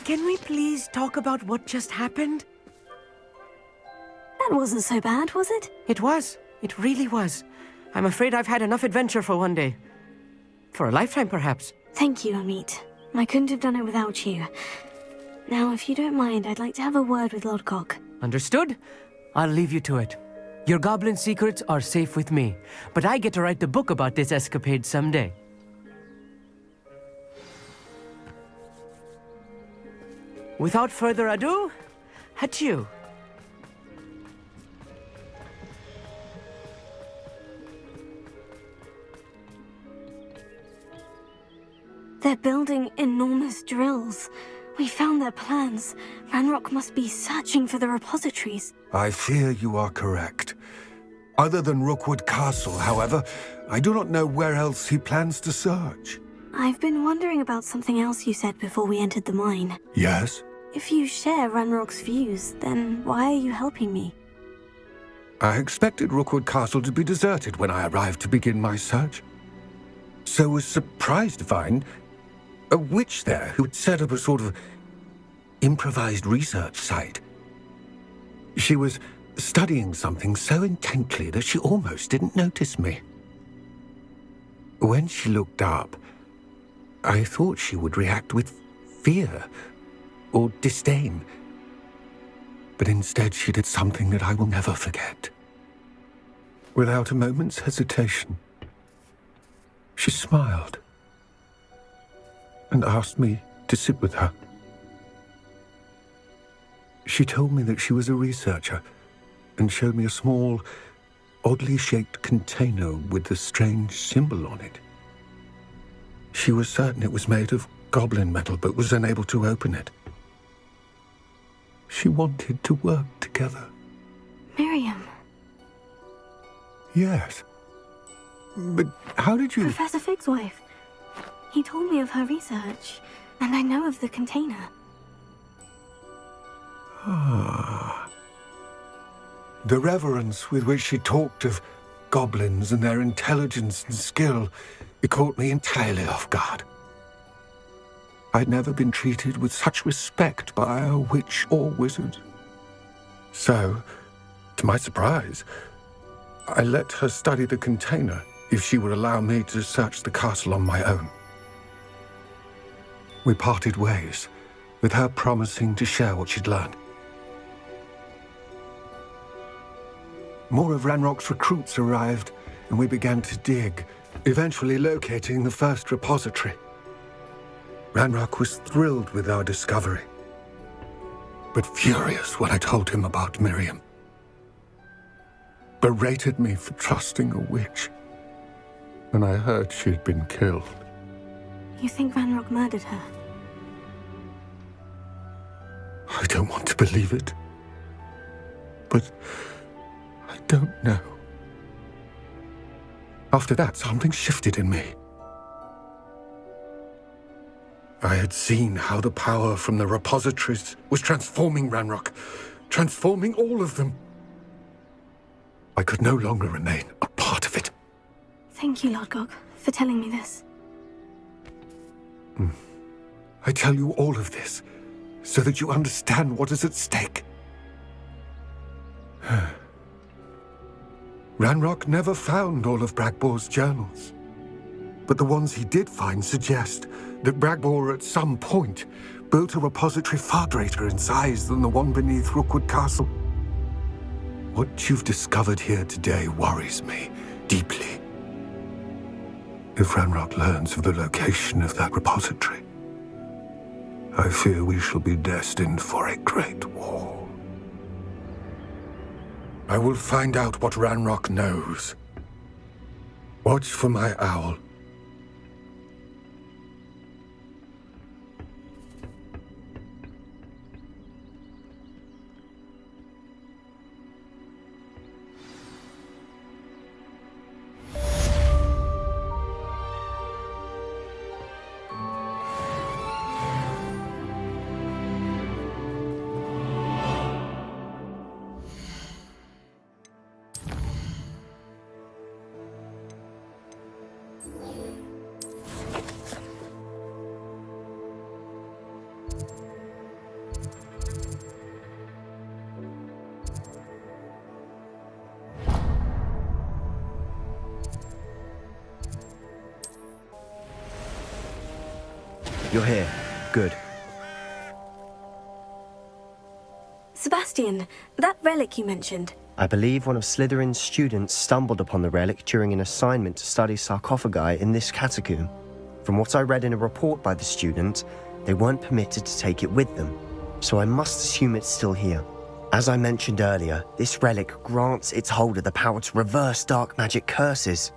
Can we please talk about what just happened? That wasn't so bad, was it? It was. It really was. I'm afraid I've had enough adventure for one day. For a lifetime, perhaps. Thank you, Amit. I couldn't have done it without you. Now, if you don't mind, I'd like to have a word with Lodgok. Understood? I'll leave you to it. Your goblin secrets are safe with me, but I get to write the book about this escapade someday. Without further ado, adieu. They're building enormous drills. We found their plans. Ranrok must be searching for the repositories. I fear you are correct. Other than Rookwood Castle, however, I do not know where else he plans to search. I've been wondering about something else you said before we entered the mine. Yes? If you share Ranrock's views, then why are you helping me? I expected Rookwood Castle to be deserted when I arrived to begin my search. So was surprised to find a witch there who had set up a sort of improvised research site. She was studying something so intently that she almost didn't notice me. When she looked up, I thought she would react with fear or disdain. But instead she did something that I will never forget. Without a moment's hesitation, she smiled and asked me to sit with her. She told me that she was a researcher and showed me a small, oddly shaped container with a strange symbol on it. She was certain it was made of goblin metal, but was unable to open it. She wanted to work together. Miriam. Yes. But how did you... Professor Fig's wife. He told me of her research, and I know of the container. Ah. The reverence with which she talked of goblins and their intelligence and skill, it caught me entirely off guard. I'd never been treated with such respect by a witch or wizard. So, to my surprise, I let her study the container if she would allow me to search the castle on my own. We parted ways, with her promising to share what she'd learned. More of Ranrock's recruits arrived, and we began to dig, eventually locating the first repository. Ranrock was thrilled with our discovery, but furious when I told him about Miriam. Berated me for trusting a witch, and I heard she'd been killed. You think Ranrock murdered her? I don't want to believe it, but I don't know. After that, something shifted in me. I had seen how the power from the repositories was transforming Ranrock, transforming all of them. I could no longer remain a part of it. Thank you, Lodgok, for telling me this. I tell you all of this so that you understand what is at stake. Ranrock never found all of Bragbor's journals, but the ones he did find suggest that Bragbor at some point built a repository far greater in size than the one beneath Rookwood Castle. What you've discovered here today worries me deeply. If Ranrock learns of the location of that repository, I fear we shall be destined for a great war. I will find out what Ranrock knows. Watch for my owl. You're here. Good. Sebastian, that relic you mentioned. I believe one of Slytherin's students stumbled upon the relic during an assignment to study sarcophagi in this catacomb. From what I read in a report by the student, they weren't permitted to take it with them, so I must assume it's still here. As I mentioned earlier, this relic grants its holder the power to reverse dark magic curses.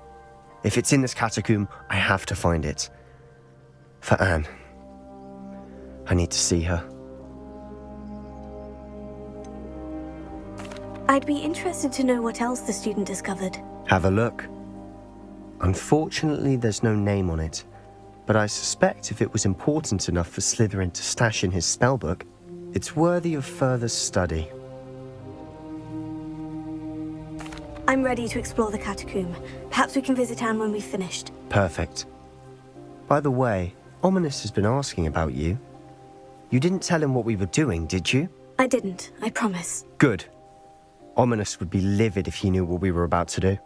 If it's in this catacomb, I have to find it. For Anne. I need to see her. I'd be interested to know what else the student discovered. Have a look. Unfortunately, there's no name on it, but I suspect if it was important enough for Slytherin to stash in his spellbook, it's worthy of further study. I'm ready to explore the catacomb. Perhaps we can visit Anne when we've finished. Perfect. By the way, Ominous has been asking about you. You didn't tell him what we were doing, did you? I didn't, I promise. Good. Ominous would be livid if he knew what we were about to do.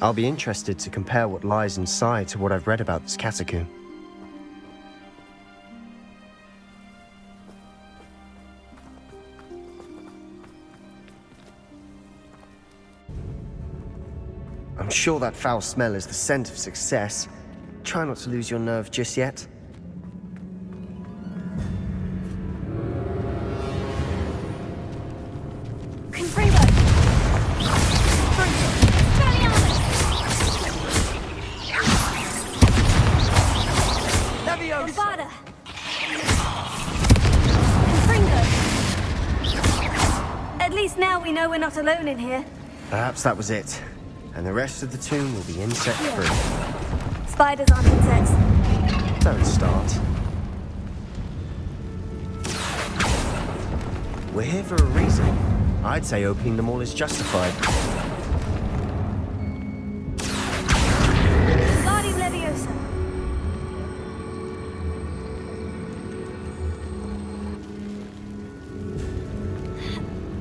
I'll be interested to compare what lies inside to what I've read about this catacomb. I'm sure that foul smell is the scent of success. Try not to lose your nerve just yet. At least now we know we're not alone in here. Perhaps that was it. And the rest of the tomb will be insect-free. Spiders aren't insects. Don't start. We're here for a reason. I'd say opening them all is justified. Guardian Leviosa.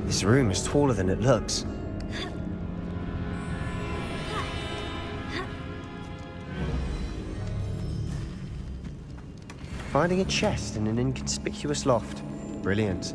This room is taller than it looks. Finding a chest in an inconspicuous loft. Brilliant.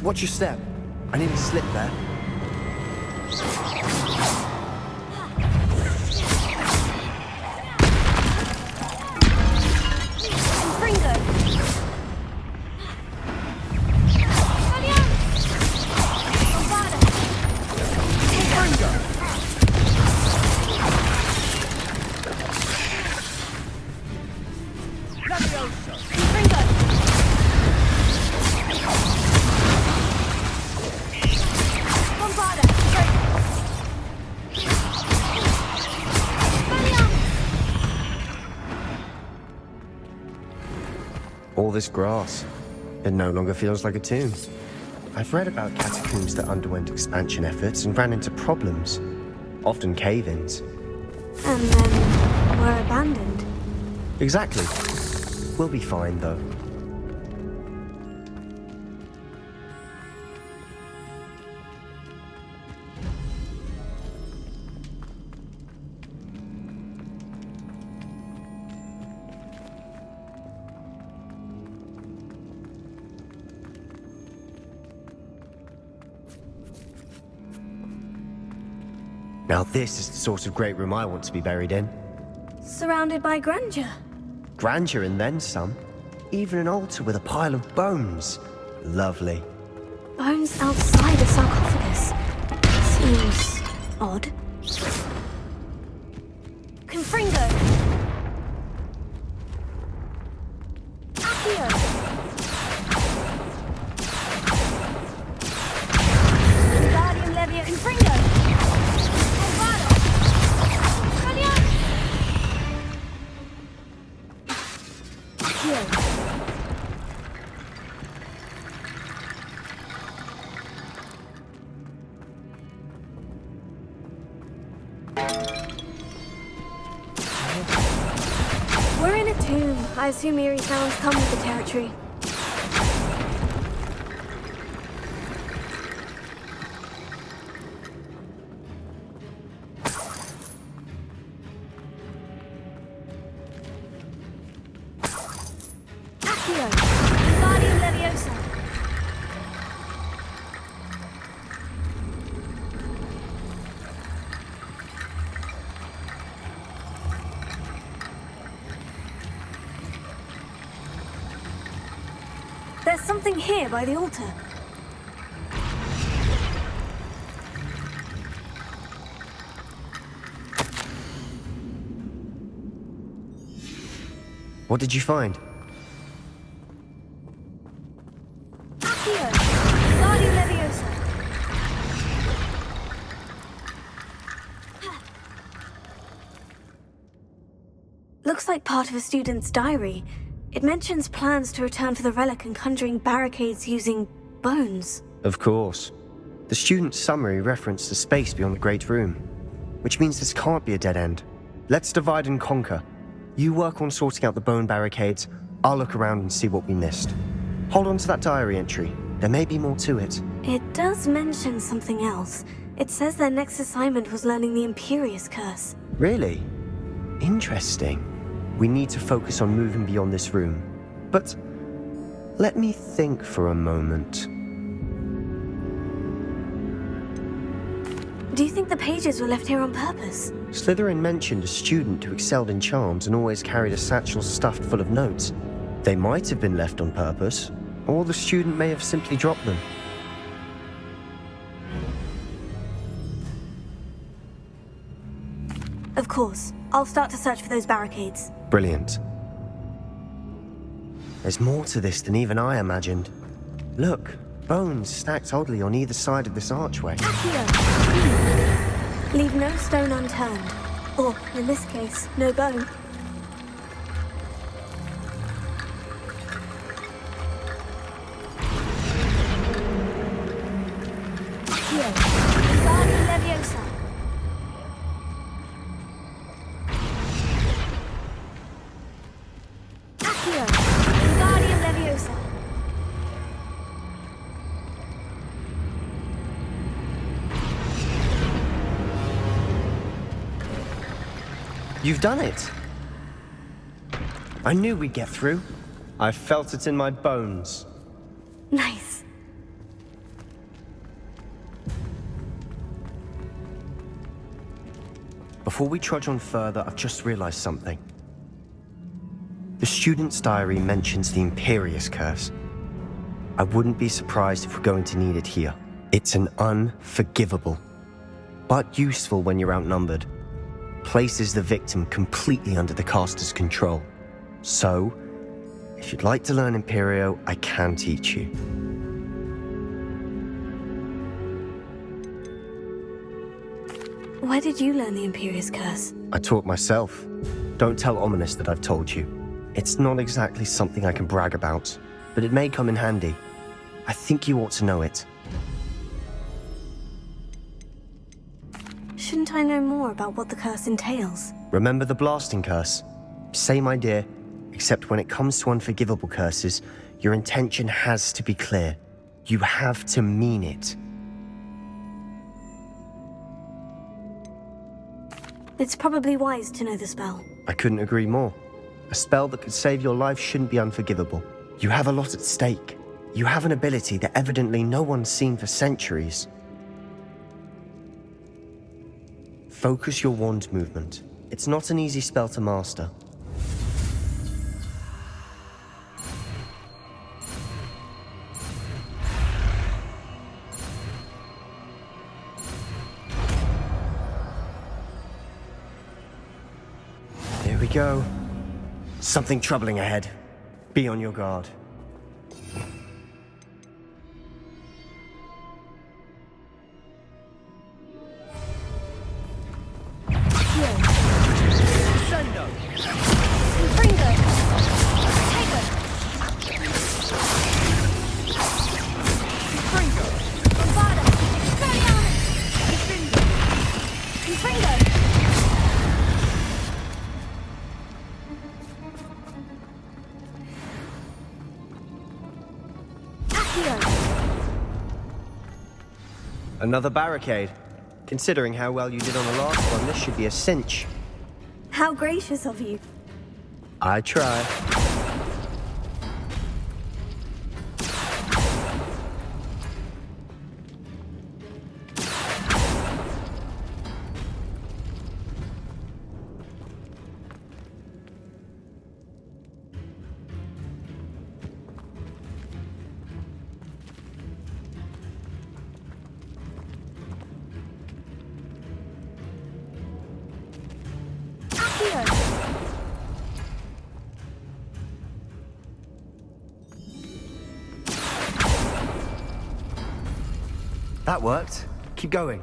Watch your step. I nearly slipped there. All this grass. It no longer feels like a tomb. I've read about catacombs that underwent expansion efforts and ran into problems. often cave-ins. And then were abandoned. Exactly. We'll be fine, though. Now this is the sort of great room I want to be buried in. Surrounded by grandeur. Grandeur and then some. Even an altar with a pile of bones. Lovely. Bones outside a sarcophagus. Seems odd. Confringo! Accio! Wingardium Leviosa! Confringo! Elvado! Brilliant! Accio! We're in a tomb. I assume eerie sounds come with the territory. Accio! Wingardium Leviosa! There's something here by the altar. What did you find? Accio! Wingardium Leviosa! Looks like part of a student's diary. It mentions plans to return for the relic and conjuring barricades using bones. Of course. The student's summary referenced the space beyond the Great Room, which means this can't be a dead end. Let's divide and conquer. You work on sorting out the bone barricades, I'll look around and see what we missed. Hold on to that diary entry. There may be more to it. It does mention something else. It says their next assignment was learning the Imperious Curse. Really? Interesting. We need to focus on moving beyond this room. But let me think for a moment. Do you think the pages were left here on purpose? Slytherin mentioned a student who excelled in charms and always carried a satchel stuffed full of notes. They might have been left on purpose, or the student may have simply dropped them. Of course. I'll start to search for those barricades. Brilliant. There's more to this than even I imagined. Look, bones stacked oddly on either side of this archway. Accio! Leave no stone unturned. Or, in this case, no bone. Accio! Wingardium Leviosa! Accio! Wingardium Leviosa! You've done it! I knew we'd get through. I felt it in my bones. Nice. Before we trudge on further, I've just realized something. The student's diary mentions the Imperious Curse. I wouldn't be surprised if we're going to need it here. It's an unforgivable, but useful when you're outnumbered. Places the victim completely under the caster's control. So, if you'd like to learn Imperio, I can teach you. Why did you learn the Imperious Curse? I taught myself. Don't tell Ominous that I've told you. It's not exactly something I can brag about, but it may come in handy. I think you ought to know it. shouldn't I know more about what the curse entails? Remember the blasting curse? Same idea, except when it comes to unforgivable curses, your intention has to be clear. You have to mean it. It's probably wise to know the spell. I couldn't agree more. A spell that could save your life shouldn't be unforgivable. You have a lot at stake. You have an ability that evidently no one's seen for centuries. Focus your wand movement. It's not an easy spell to master. Here we go. Something troubling ahead. Be on your guard. Another barricade. Considering how well you did on the last one, this should be a cinch. How gracious of you. I try. That worked. Keep going.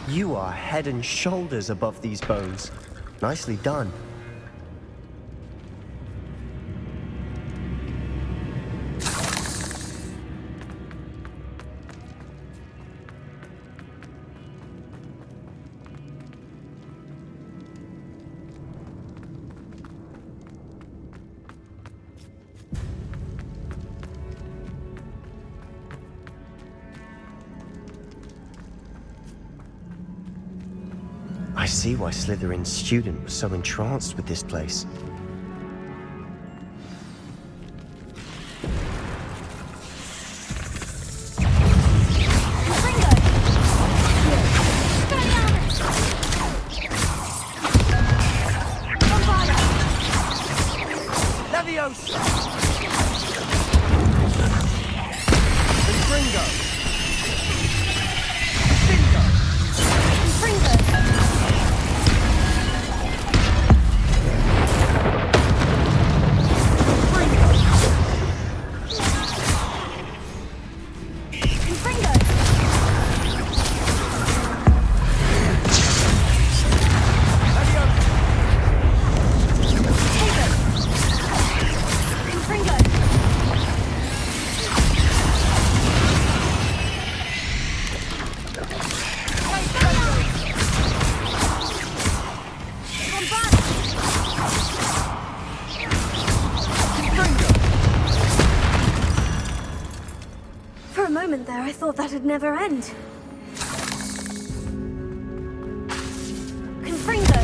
You are head and shoulders above these bones. Nicely done. I see why Slytherin's student was so entranced with this place. there, I thought that'd never end. Confringo!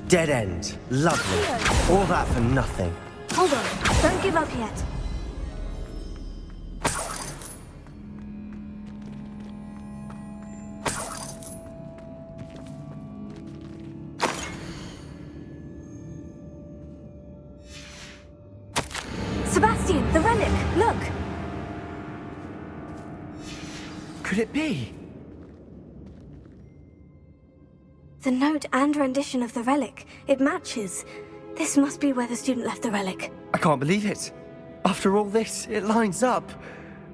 Dead end. Lovely. All that for nothing. Hold on, don't give up yet. Sebastian, the relic, look! Could it be? The note and rendition of the relic, it matches. This must be where the student left the relic. I can't believe it. After all this, it lines up.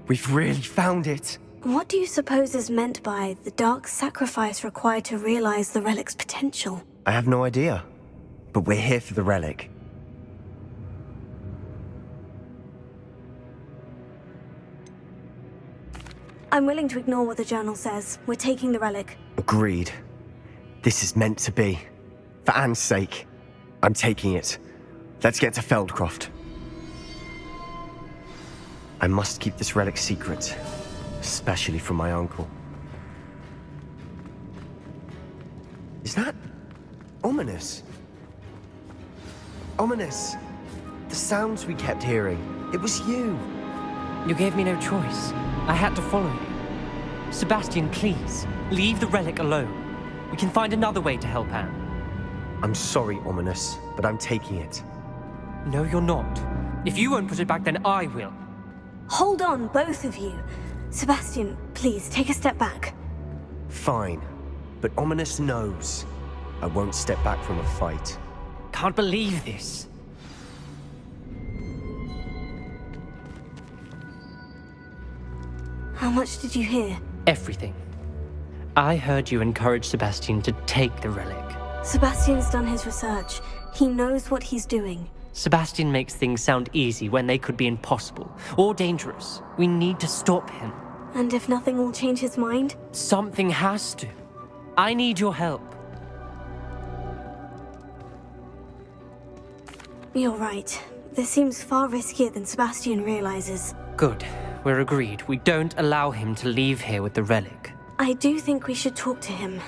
We've really found it. What do you suppose is meant by the dark sacrifice required to realize the relic's potential? I have no idea. But we're here for the relic. I'm willing to ignore what the journal says. We're taking the relic. Agreed. This is meant to be. For Anne's sake. I'm taking it. Let's get to Feldcroft. I must keep this relic secret. Especially from my uncle. Is that... ominous? Ominous. The sounds we kept hearing. It was you. You gave me no choice. I had to follow you. Sebastian, please, leave the relic alone. We can find another way to help Anne. I'm sorry, Ominous, but I'm taking it. No, you're not. If you won't put it back, then I will. Hold on, both of you. Sebastian, please, take a step back. Fine. But Ominous knows. I won't step back from a fight. Can't believe this. How much did you hear? Everything. I heard you encourage Sebastian to take the relic. Sebastian's done his research. He knows what he's doing. Sebastian makes things sound easy when they could be impossible or dangerous. We need to stop him. And if nothing will change his mind? Something has to. I need your help. You're right. This seems far riskier than Sebastian realizes. Good. We're agreed. We don't allow him to leave here with the relic. I do think we should talk to him,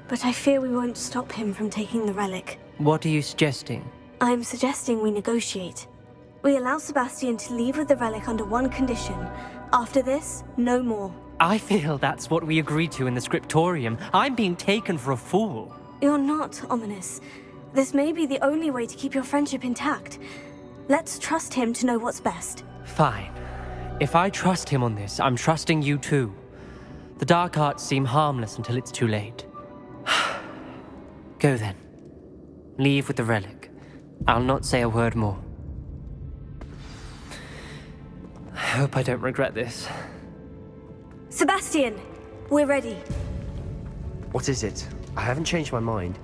but I fear we won't stop him from taking the relic. What are you suggesting? I'm suggesting we negotiate. We allow Sebastian to leave with the relic under one condition. After this, no more. I feel that's what we agreed to in the scriptorium. I'm being taken for a fool. You're not, Ominous. This may be the only way to keep your friendship intact. Let's trust him to know what's best. Fine. If I trust him on this, I'm trusting you too. The dark arts seem harmless until it's too late. Go then. Leave with the relic. I'll not say a word more. I hope I don't regret this. Sebastian! We're ready. What is it? I haven't changed my mind.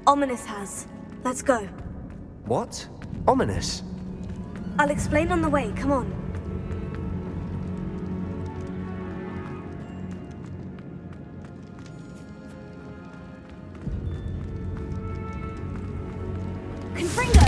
Ominous has. Let's go. What? Ominous? I'll explain on the way. Come on. Confringo!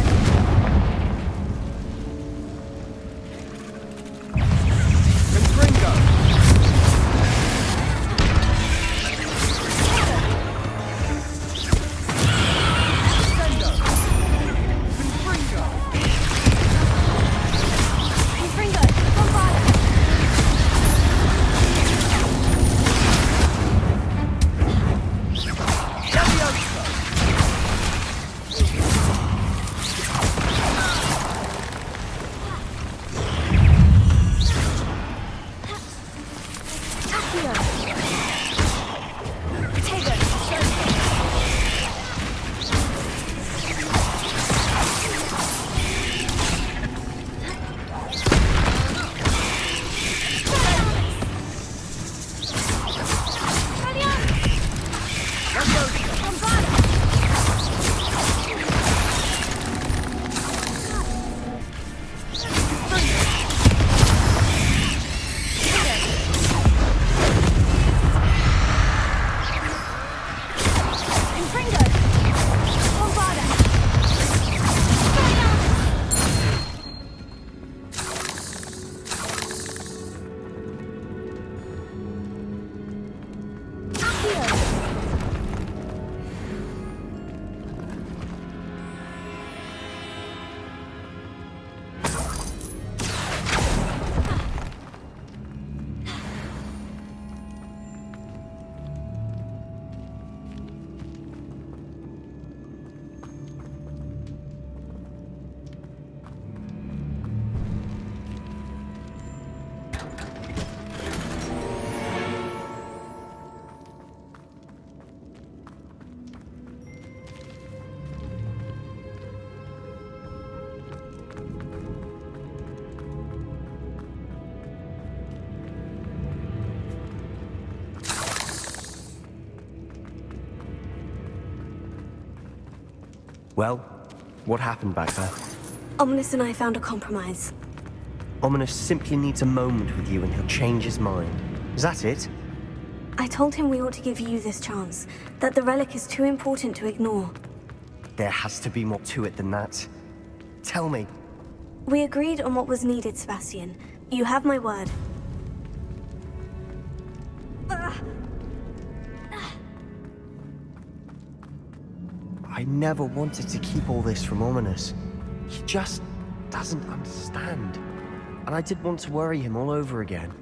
Well, what happened back there? Ominous and I found a compromise. Ominous simply needs a moment with you and he'll change his mind. Is that it? I told him we ought to give you this chance, that the relic is too important to ignore. There has to be more to it than that. Tell me. We agreed on what was needed, Sebastian. You have my word. I never wanted to keep all this from Ominous. He just doesn't understand. And I did want to worry him all over again.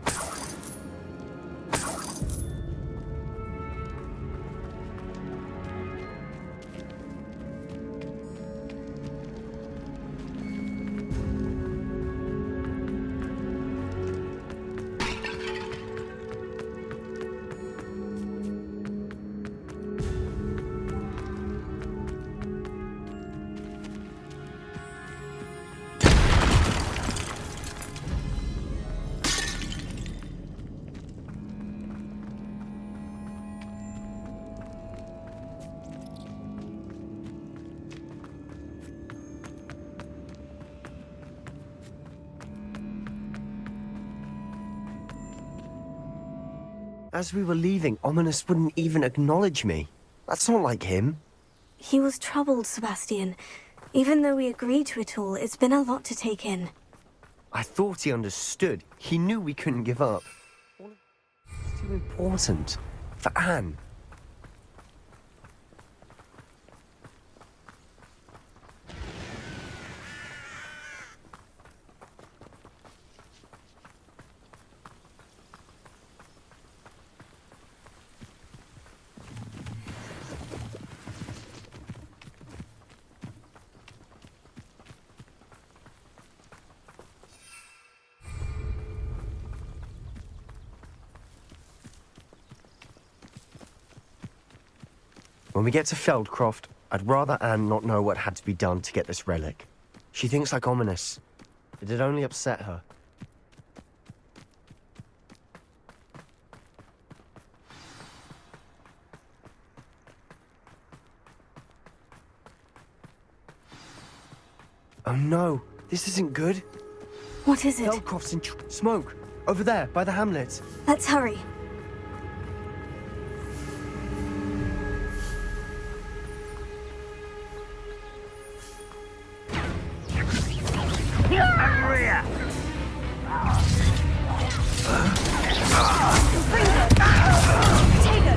As we were leaving, Ominous wouldn't even acknowledge me. That's not like him. He was troubled, Sebastian. Even though we agreed to it all, it's been a lot to take in. I thought he understood. He knew we couldn't give up. It's too important. For Anne. When we get to Feldcroft, I'd rather Anne not know what had to be done to get this relic. She thinks like Ominous. It'd only upset her. Oh no, this isn't good. What is it? Feldcroft's in smoke. Over there, by the hamlet. Let's hurry. Maria!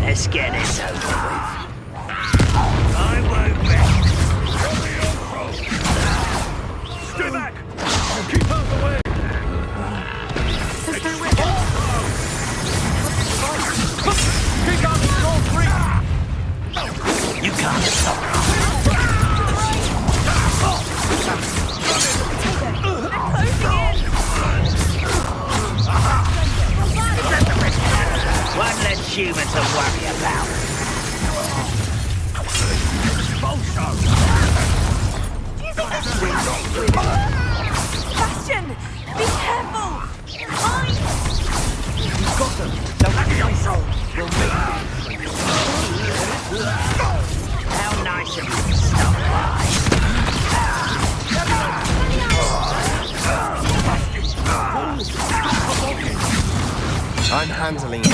Let's get this over with. I won't bet. Stay back! Keep out of the way! Keep out of Soul 3! You can't stop. One less human to worry about. Bastion! Be careful! You've got them. They'll have your soul. We'll make it. How nice of you to stop by. I'm handling it.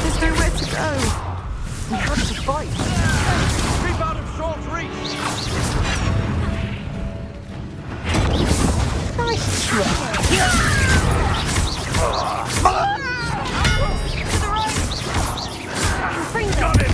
There's nowhere to go. We have to fight. Keep out of short reach! Nice try. Got him!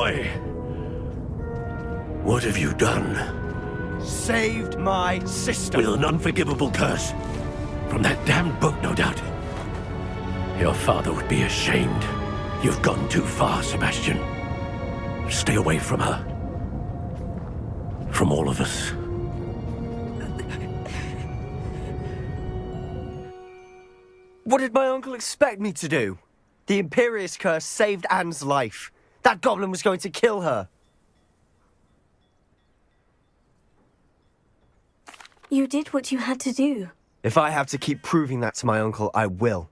boy! What have you done? Saved my sister. With an unforgivable curse. From that damned book, no doubt. Your father would be ashamed. You've gone too far, Sebastian. Stay away from her. From all of us. What did my uncle expect me to do? The Imperious curse saved Anne's life. That goblin was going to kill her. You did what you had to do. If I have to keep proving that to my uncle, I will.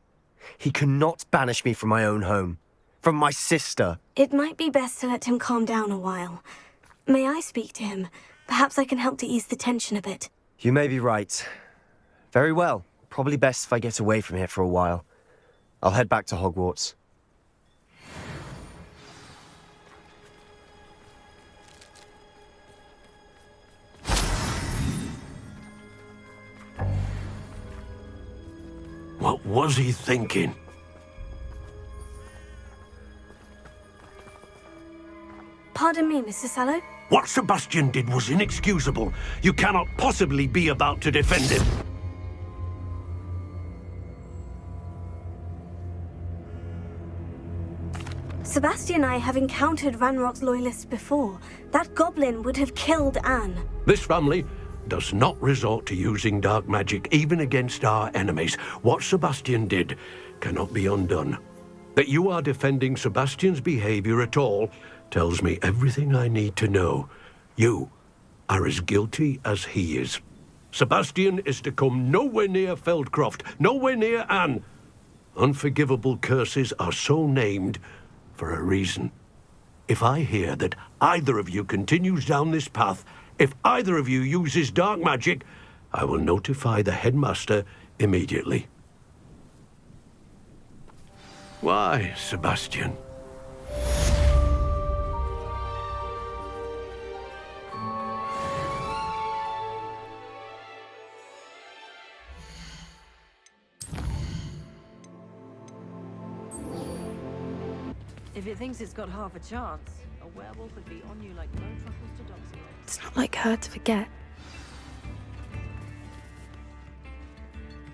He cannot banish me from my own home. From my sister. It might be best to let him calm down a while. May I speak to him? Perhaps I can help to ease the tension a bit. You may be right. Very well. Probably best if I get away from here for a while. I'll head back to Hogwarts. What was he thinking? Pardon me, Mr. Sallow? What Sebastian did was inexcusable. You cannot possibly be about to defend him. Sebastian and I have encountered Ranrock's loyalists before. That goblin would have killed Anne. This family does not resort to using dark magic even against our enemies. What Sebastian did cannot be undone. That you are defending Sebastian's behavior at all tells me everything I need to know. You are as guilty as he is. Sebastian is to come nowhere near Feldcroft, nowhere near Anne. Unforgivable curses are so named for a reason. If I hear that either of you continues down this path, if either of you uses dark magic, I will notify the headmaster immediately. Why, Sebastian? If it thinks it's got half a chance, a werewolf would be on you like no truffles to dogs. It's not like her to forget.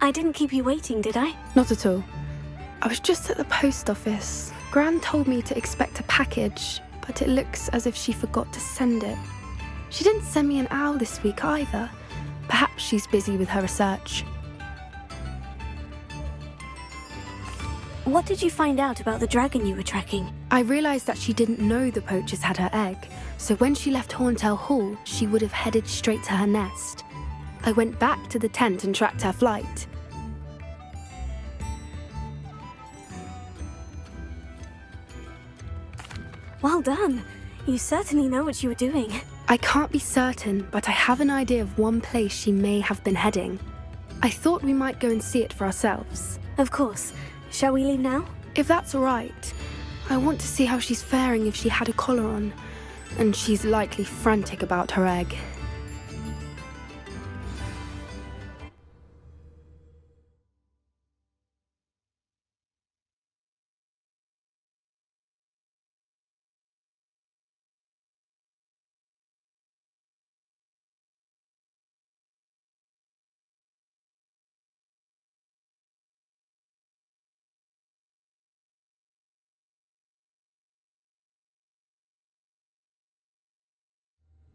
I didn't keep you waiting, did I? Not at all. I was just at the post office. Gran told me to expect a package, but it looks as if she forgot to send it. She didn't send me an owl this week either. Perhaps she's busy with her research. What did you find out about the dragon you were tracking? I realized that she didn't know the poachers had her egg, so when she left Horntail Hall, she would have headed straight to her nest. I went back to the tent and tracked her flight. Well done. You certainly know what you were doing. I can't be certain, but I have an idea of one place she may have been heading. I thought we might go and see it for ourselves. Of course. Shall we leave now? If that's all right. I want to see how she's faring if she had a collar on. And she's likely frantic about her egg.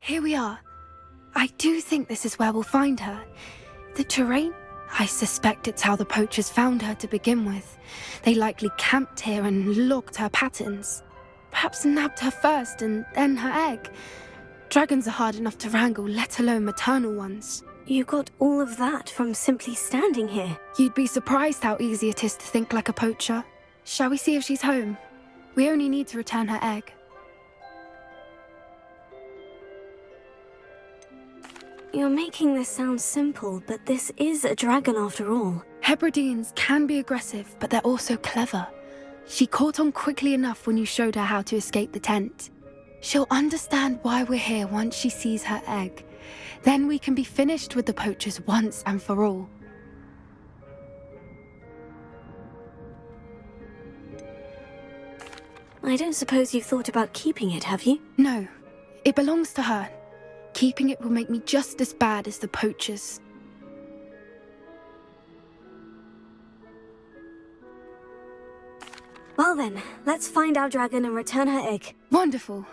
Here we are. I do think this is where we'll find her. The terrain? I suspect it's how the poachers found her to begin with. They likely camped here and logged her patterns. Perhaps nabbed her first and then her egg. Dragons are hard enough to wrangle, let alone maternal ones. You got all of that from simply standing here. You'd be surprised how easy it is to think like a poacher. Shall we see if she's home? We only need to return her egg. You're making this sound simple, but this is a dragon after all. Hebrideans can be aggressive, but they're also clever. She caught on quickly enough when you showed her how to escape the tent. She'll understand why we're here once she sees her egg. Then we can be finished with the poachers once and for all. I don't suppose you've thought about keeping it, have you? No, it belongs to her. Keeping it will make me just as bad as the poachers. Well then, let's find our dragon and return her egg. Wonderful.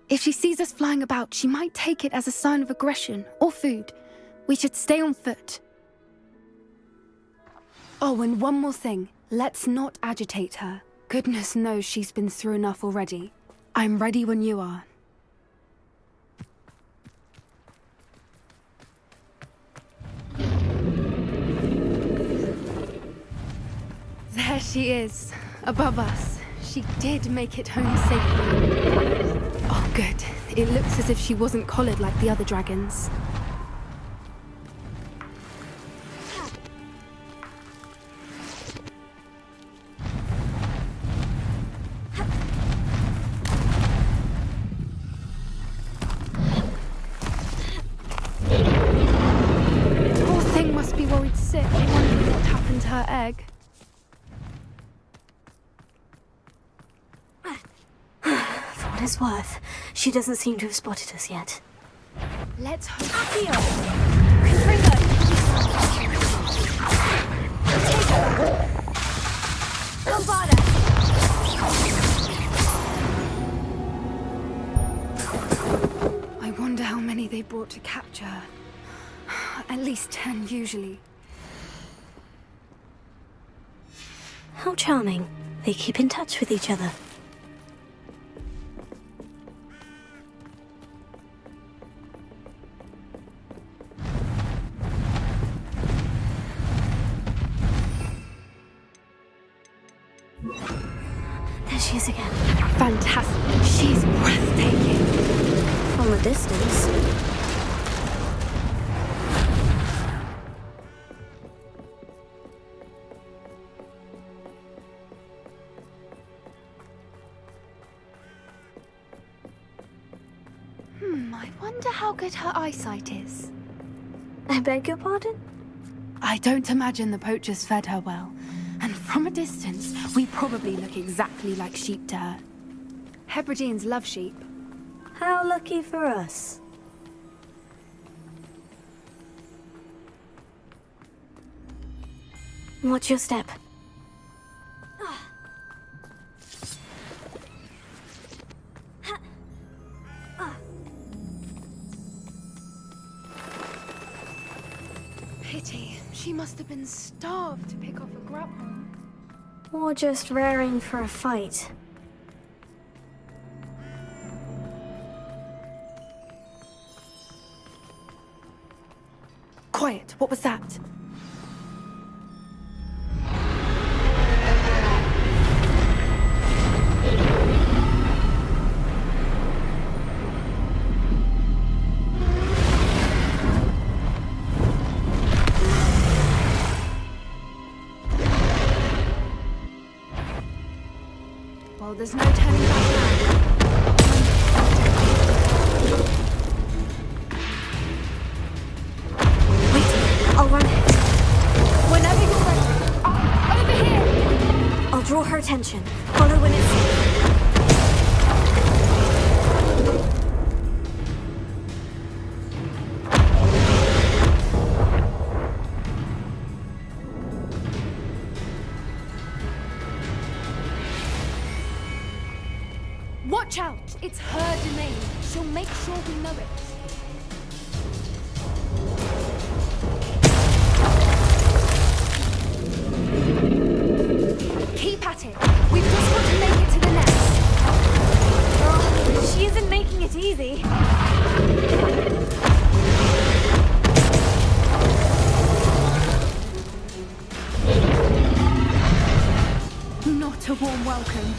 If she sees us flying about, she might take it as a sign of aggression or food. We should stay on foot. Oh, and one more thing. Let's not agitate her. Goodness knows she's been through enough already. I'm ready when you are. There she is, above us. She did make it home safely. Oh, good. It looks as if she wasn't collared like the other dragons. Poor thing must be worried sick, wondering what happened to her egg. For what it's worth, she doesn't seem to have spotted us yet. Let's hope. Accio! I wonder how many they brought to capture her. At least 10 usually. How charming. They keep in touch with each other. There she is again. Fantastic. She's breathtaking. From a distance. I wonder how good her eyesight is. I beg your pardon? I don't imagine the poachers fed her well. And from a distance, we probably look exactly like sheep to her. Hebrideans love sheep. How lucky for us. Watch your step. Pity. She must have been starved to pick off a grubhole. Or just raring for a fight. Quiet. What was that? Well, there's no turning back now. I'll run ahead. Whenever you're ready. Over here! I'll draw her attention. Follow when it's safe. Watch out! It's her domain. She'll make sure we know it. Keep at it. We've just got to make it to the nest. Oh, she isn't making it easy. Not a warm welcome.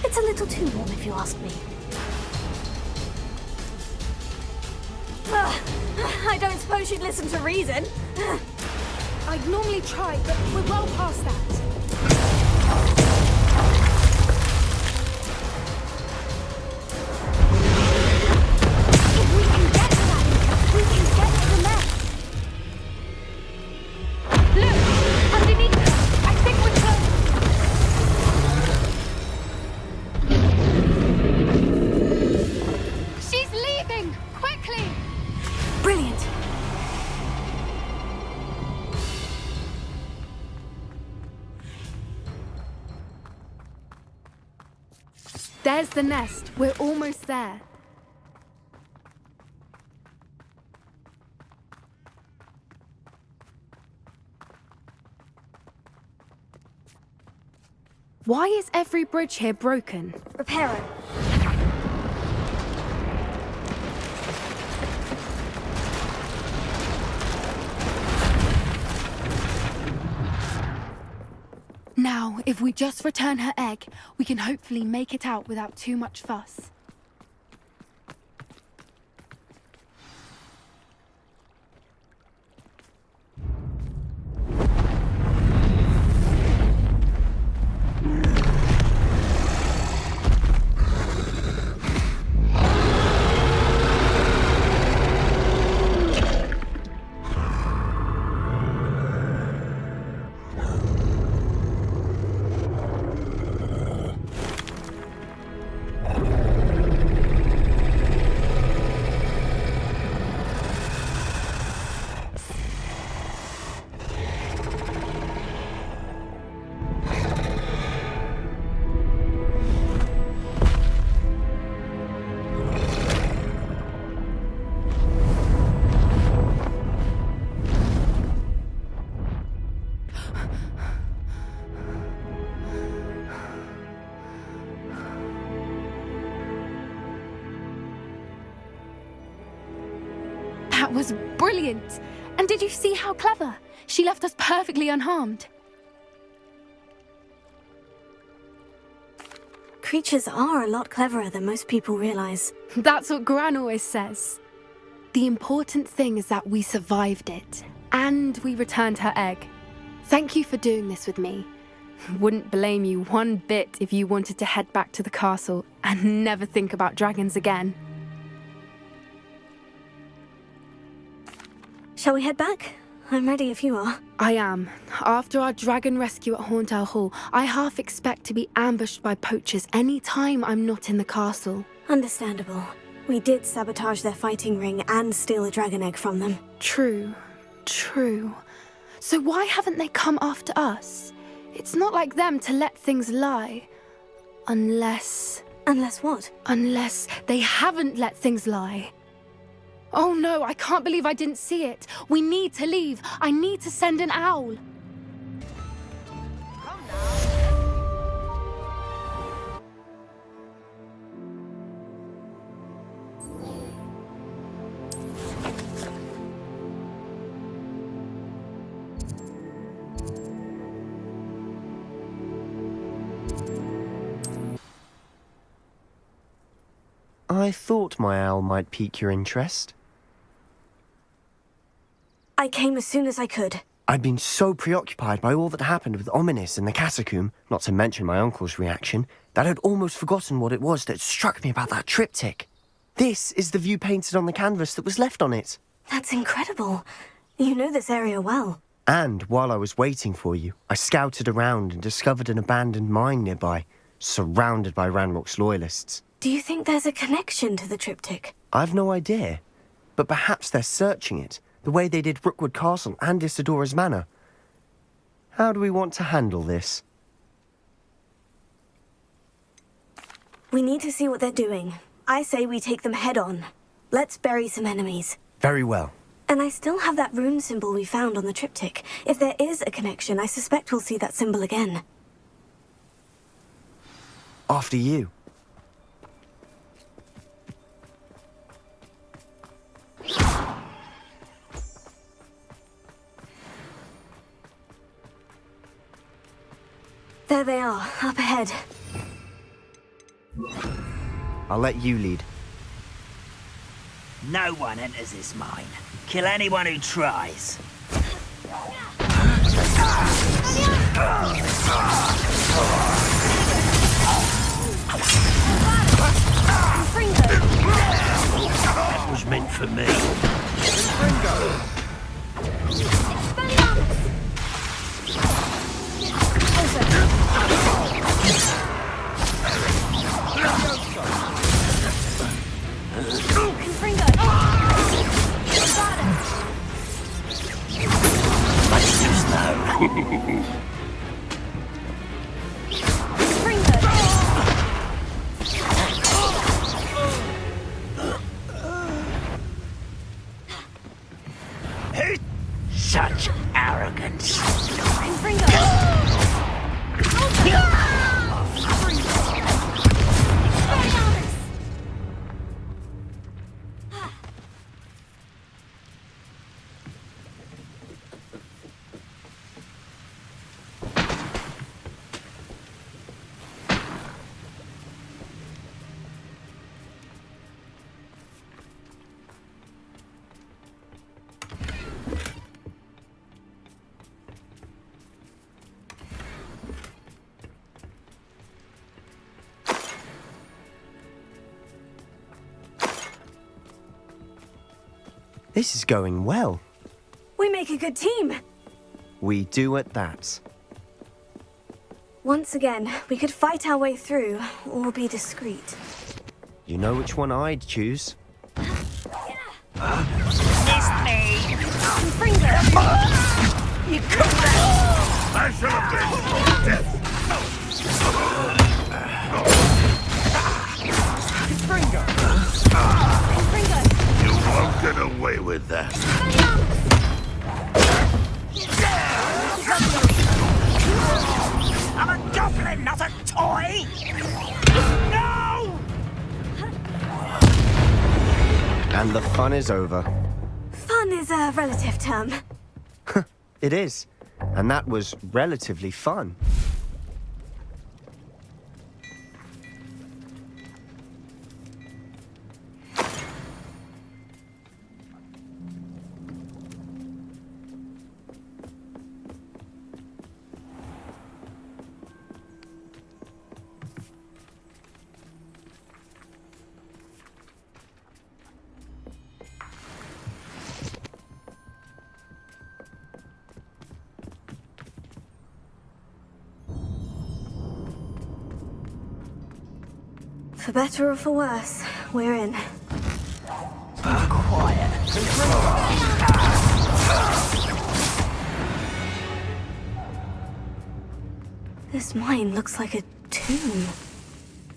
It's a little too warm if you ask me. I don't suppose she'd listen to reason. I'd normally try, but we're well past that. If we can get to that, we can get to the nest. Look! Underneath her! I think we're close! There's the nest. We're almost there. Why is every bridge here broken? Repair it. Now, if we just return her egg, we can hopefully make it out without too much fuss. That was brilliant! And did you see how clever? She left us perfectly unharmed. Creatures are a lot cleverer than most people realize. That's what Gran always says. The important thing is that we survived it, and we returned her egg. Thank you for doing this with me. Wouldn't blame you one bit if you wanted to head back to the castle and never think about dragons again. Shall we head back? I'm ready if you are. I am. After our dragon rescue at Hauntowl Hall, I half expect to be ambushed by poachers any time I'm not in the castle. Understandable. We did sabotage their fighting ring and steal a dragon egg from them. True. So why haven't they come after us? It's not like them to let things lie. Unless... Unless what? Unless they haven't let things lie. Oh no, I can't believe I didn't see it. We need to leave. I need to send an owl. I thought my owl might pique your interest. I came as soon as I could. I'd been so preoccupied by all that happened with Ominis and the catacomb, not to mention my uncle's reaction, that I'd almost forgotten what it was that struck me about that triptych. This is the view painted on the canvas that was left on it. That's incredible. You know this area well. And while I was waiting for you, I scouted around and discovered an abandoned mine nearby, surrounded by Ranrock's loyalists. Do you think there's a connection to the triptych? I've no idea, but perhaps they're searching it, the way they did Rookwood Castle and Isidora's Manor. How do we want to handle this? We need to see what they're doing. I say we take them head on. Let's bury some enemies. Very well. And I still have that rune symbol we found on the triptych. If there is a connection, I suspect we'll see that symbol again. After you. There they are, up ahead. I'll let you lead. No one enters this mine. Kill anyone who tries. That was meant for me. This is going well. We make a good team. We do at that. Once again, we could fight our way through, or be discreet. You know which one I'd choose. Missed me! Fringo! You come back! I shall have death! Fringo! You won't get away with that. I'm a goblin, not a toy! No! And the fun is over. Fun is a relative term. It is. And that was relatively fun. For better or for worse, we're in. Quiet. This mine looks like a tomb.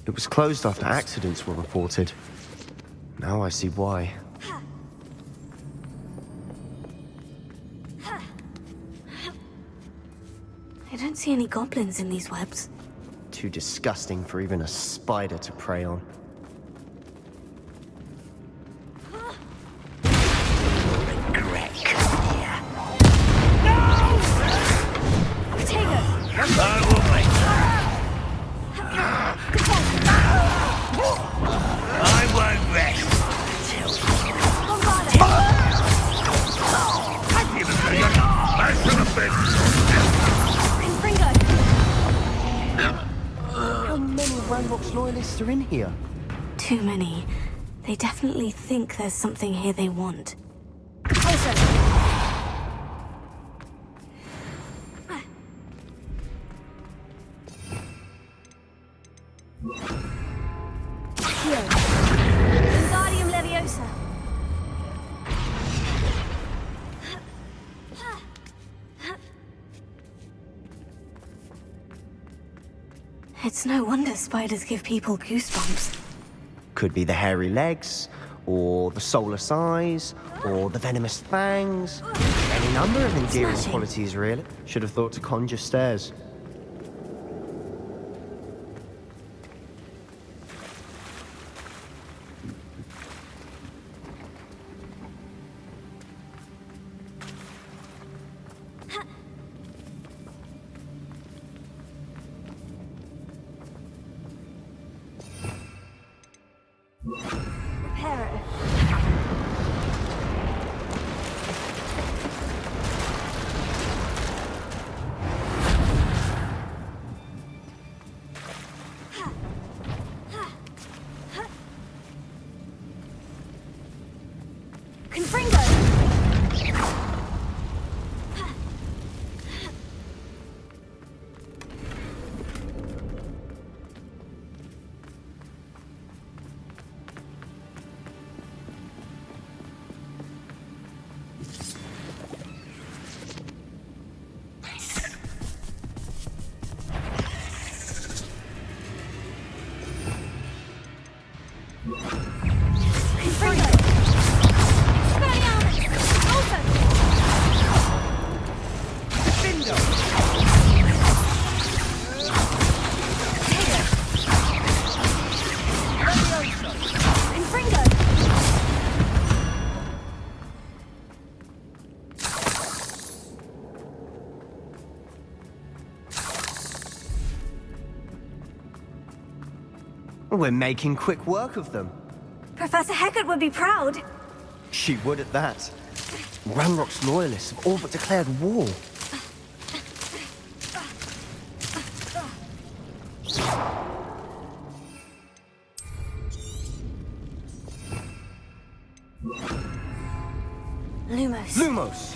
It was closed after accidents were reported. Now I see why. I don't see any goblins in these webs. Too disgusting for even a spider to prey on. How many Ranrok's loyalists are in here? Too many. They definitely think there's something here they want. Wingardium Leviosa. It's no wonder spiders give people goosebumps. Could be the hairy legs, or the soulless eyes, or the venomous fangs. Any number of endearing qualities, really. Should have thought to conjure stairs. Repair it. We're making quick work of them. Professor Hecat would be proud. She would at that. Ranrok's loyalists have all but declared war. Lumos. Lumos!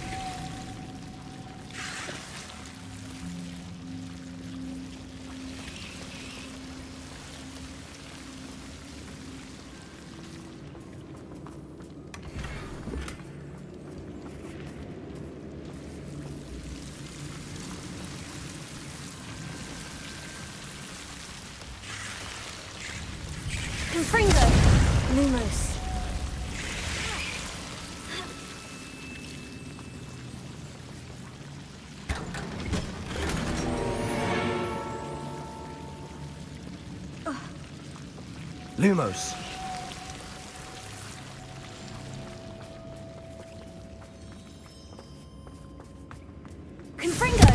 Confringo. Lumos. Lumos. Confringo.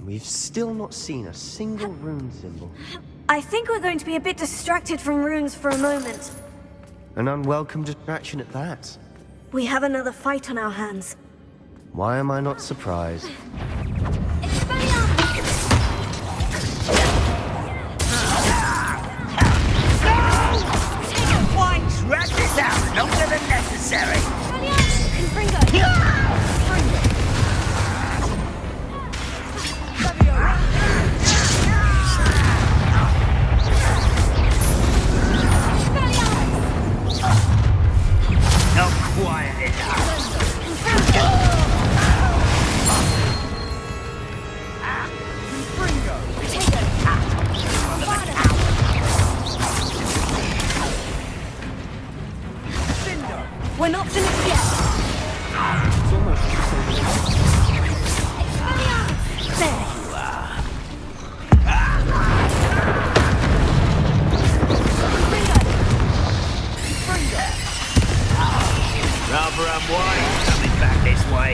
We've still not seen a single rune symbol. I think we're going to be a bit distracted from runes for a moment. An unwelcome distraction at that. We have another fight on our hands. Why am I not surprised? Why drag this out longer than necessary? Not quiet enough. We're not finished yet. It's almost There. You are. Rather unwise coming back this way.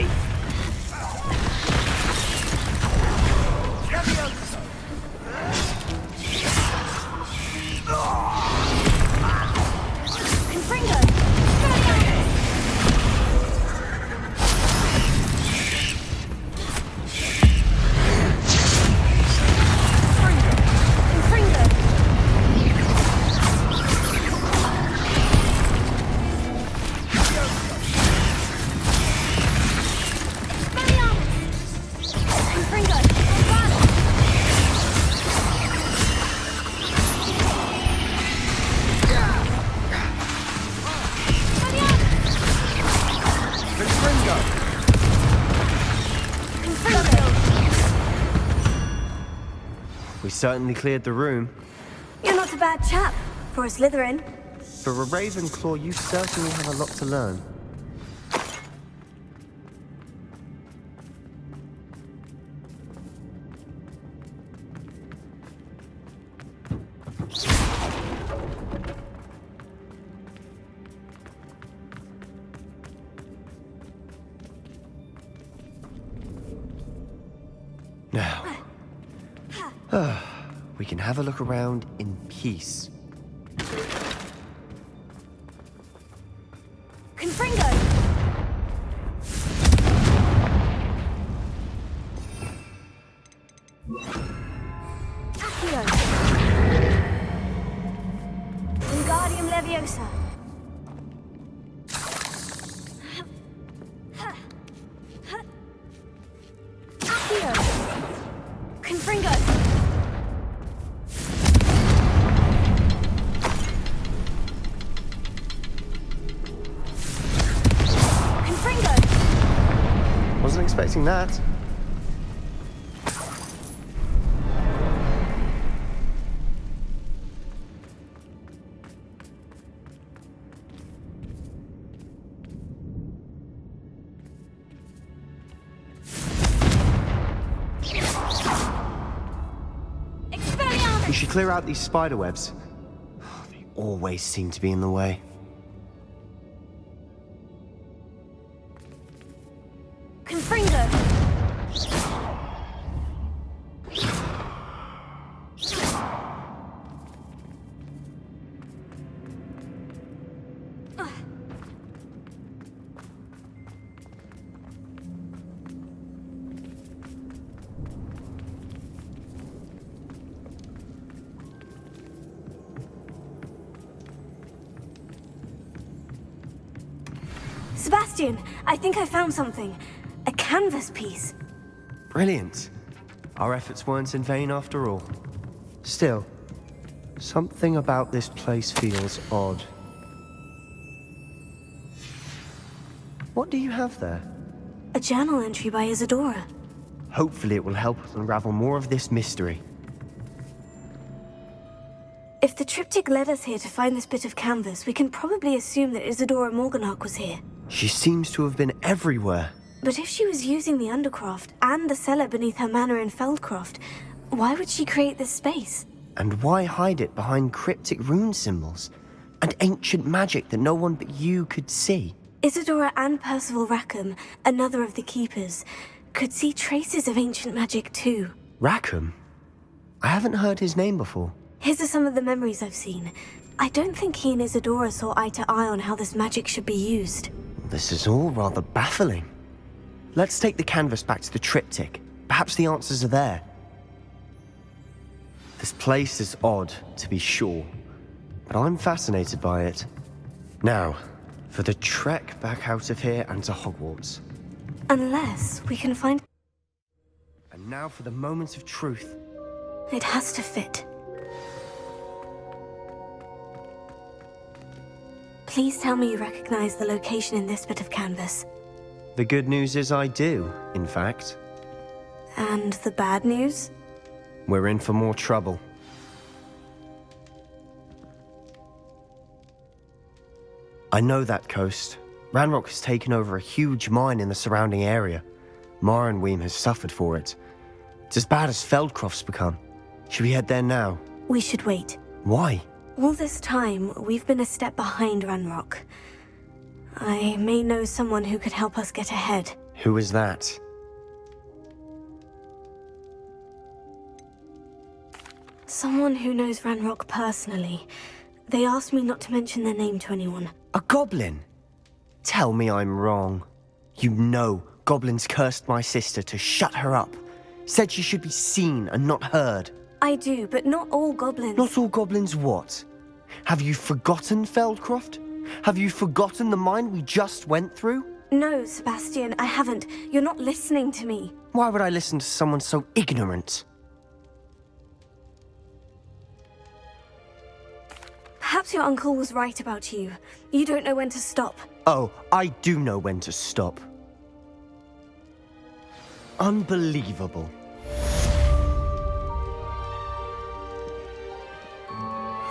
We certainly cleared the room. You're not a bad chap for a Slytherin. For a Ravenclaw, you certainly have a lot to learn. Now, we can have a look around in peace. Confringo! Accio! Wingardium Leviosa! Accio! Confringo! Wasn't expecting that. We should clear out these spider webs. They always seem to be in the way. Sebastian, I think I found something. A canvas piece. Brilliant. Our efforts weren't in vain after all. Still, something about this place feels odd. What do you have there? A journal entry by Isadora. Hopefully it will help us unravel more of this mystery. If the triptych led us here to find this bit of canvas, we can probably assume that Isadora Morganach was here. She seems to have been everywhere. But if she was using the Undercroft and the cellar beneath her manor in Feldcroft, why would she create this space? And why hide it behind cryptic rune symbols and ancient magic that no one but you could see? Isadora and Percival Rackham, another of the Keepers, could see traces of ancient magic too. Rackham? I haven't heard his name before. His are some of the memories I've seen. I don't think he and Isadora saw eye to eye on how this magic should be used. This is all rather baffling. Let's take the canvas back to the triptych. Perhaps the answers are there. This place is odd, to be sure, but I'm fascinated by it. Now, for the trek back out of here and to Hogwarts. Unless we can find... And now for the moment of truth. It has to fit. Please tell me you recognize the location in this bit of canvas. The good news is I do, in fact. And the bad news? We're in for more trouble. I know that coast. Ranrok has taken over a huge mine in the surrounding area. Marrenweem has suffered for it. It's as bad as Feldcroft's become. Should we head there now? We should wait. Why? All this time, we've been a step behind Ranrok. I may know someone who could help us get ahead. Who is that? Someone who knows Ranrok personally. They asked me not to mention their name to anyone. A goblin? Tell me I'm wrong. You know goblins cursed my sister to shut her up. Said she should be seen and not heard. I do, but not all goblins. Not all goblins what? Have you forgotten Feldcroft? Have you forgotten the mine we just went through? No, Sebastian, I haven't. You're not listening to me. Why would I listen to someone so ignorant? Perhaps your uncle was right about you. You don't know when to stop. Oh, I do know when to stop. Unbelievable.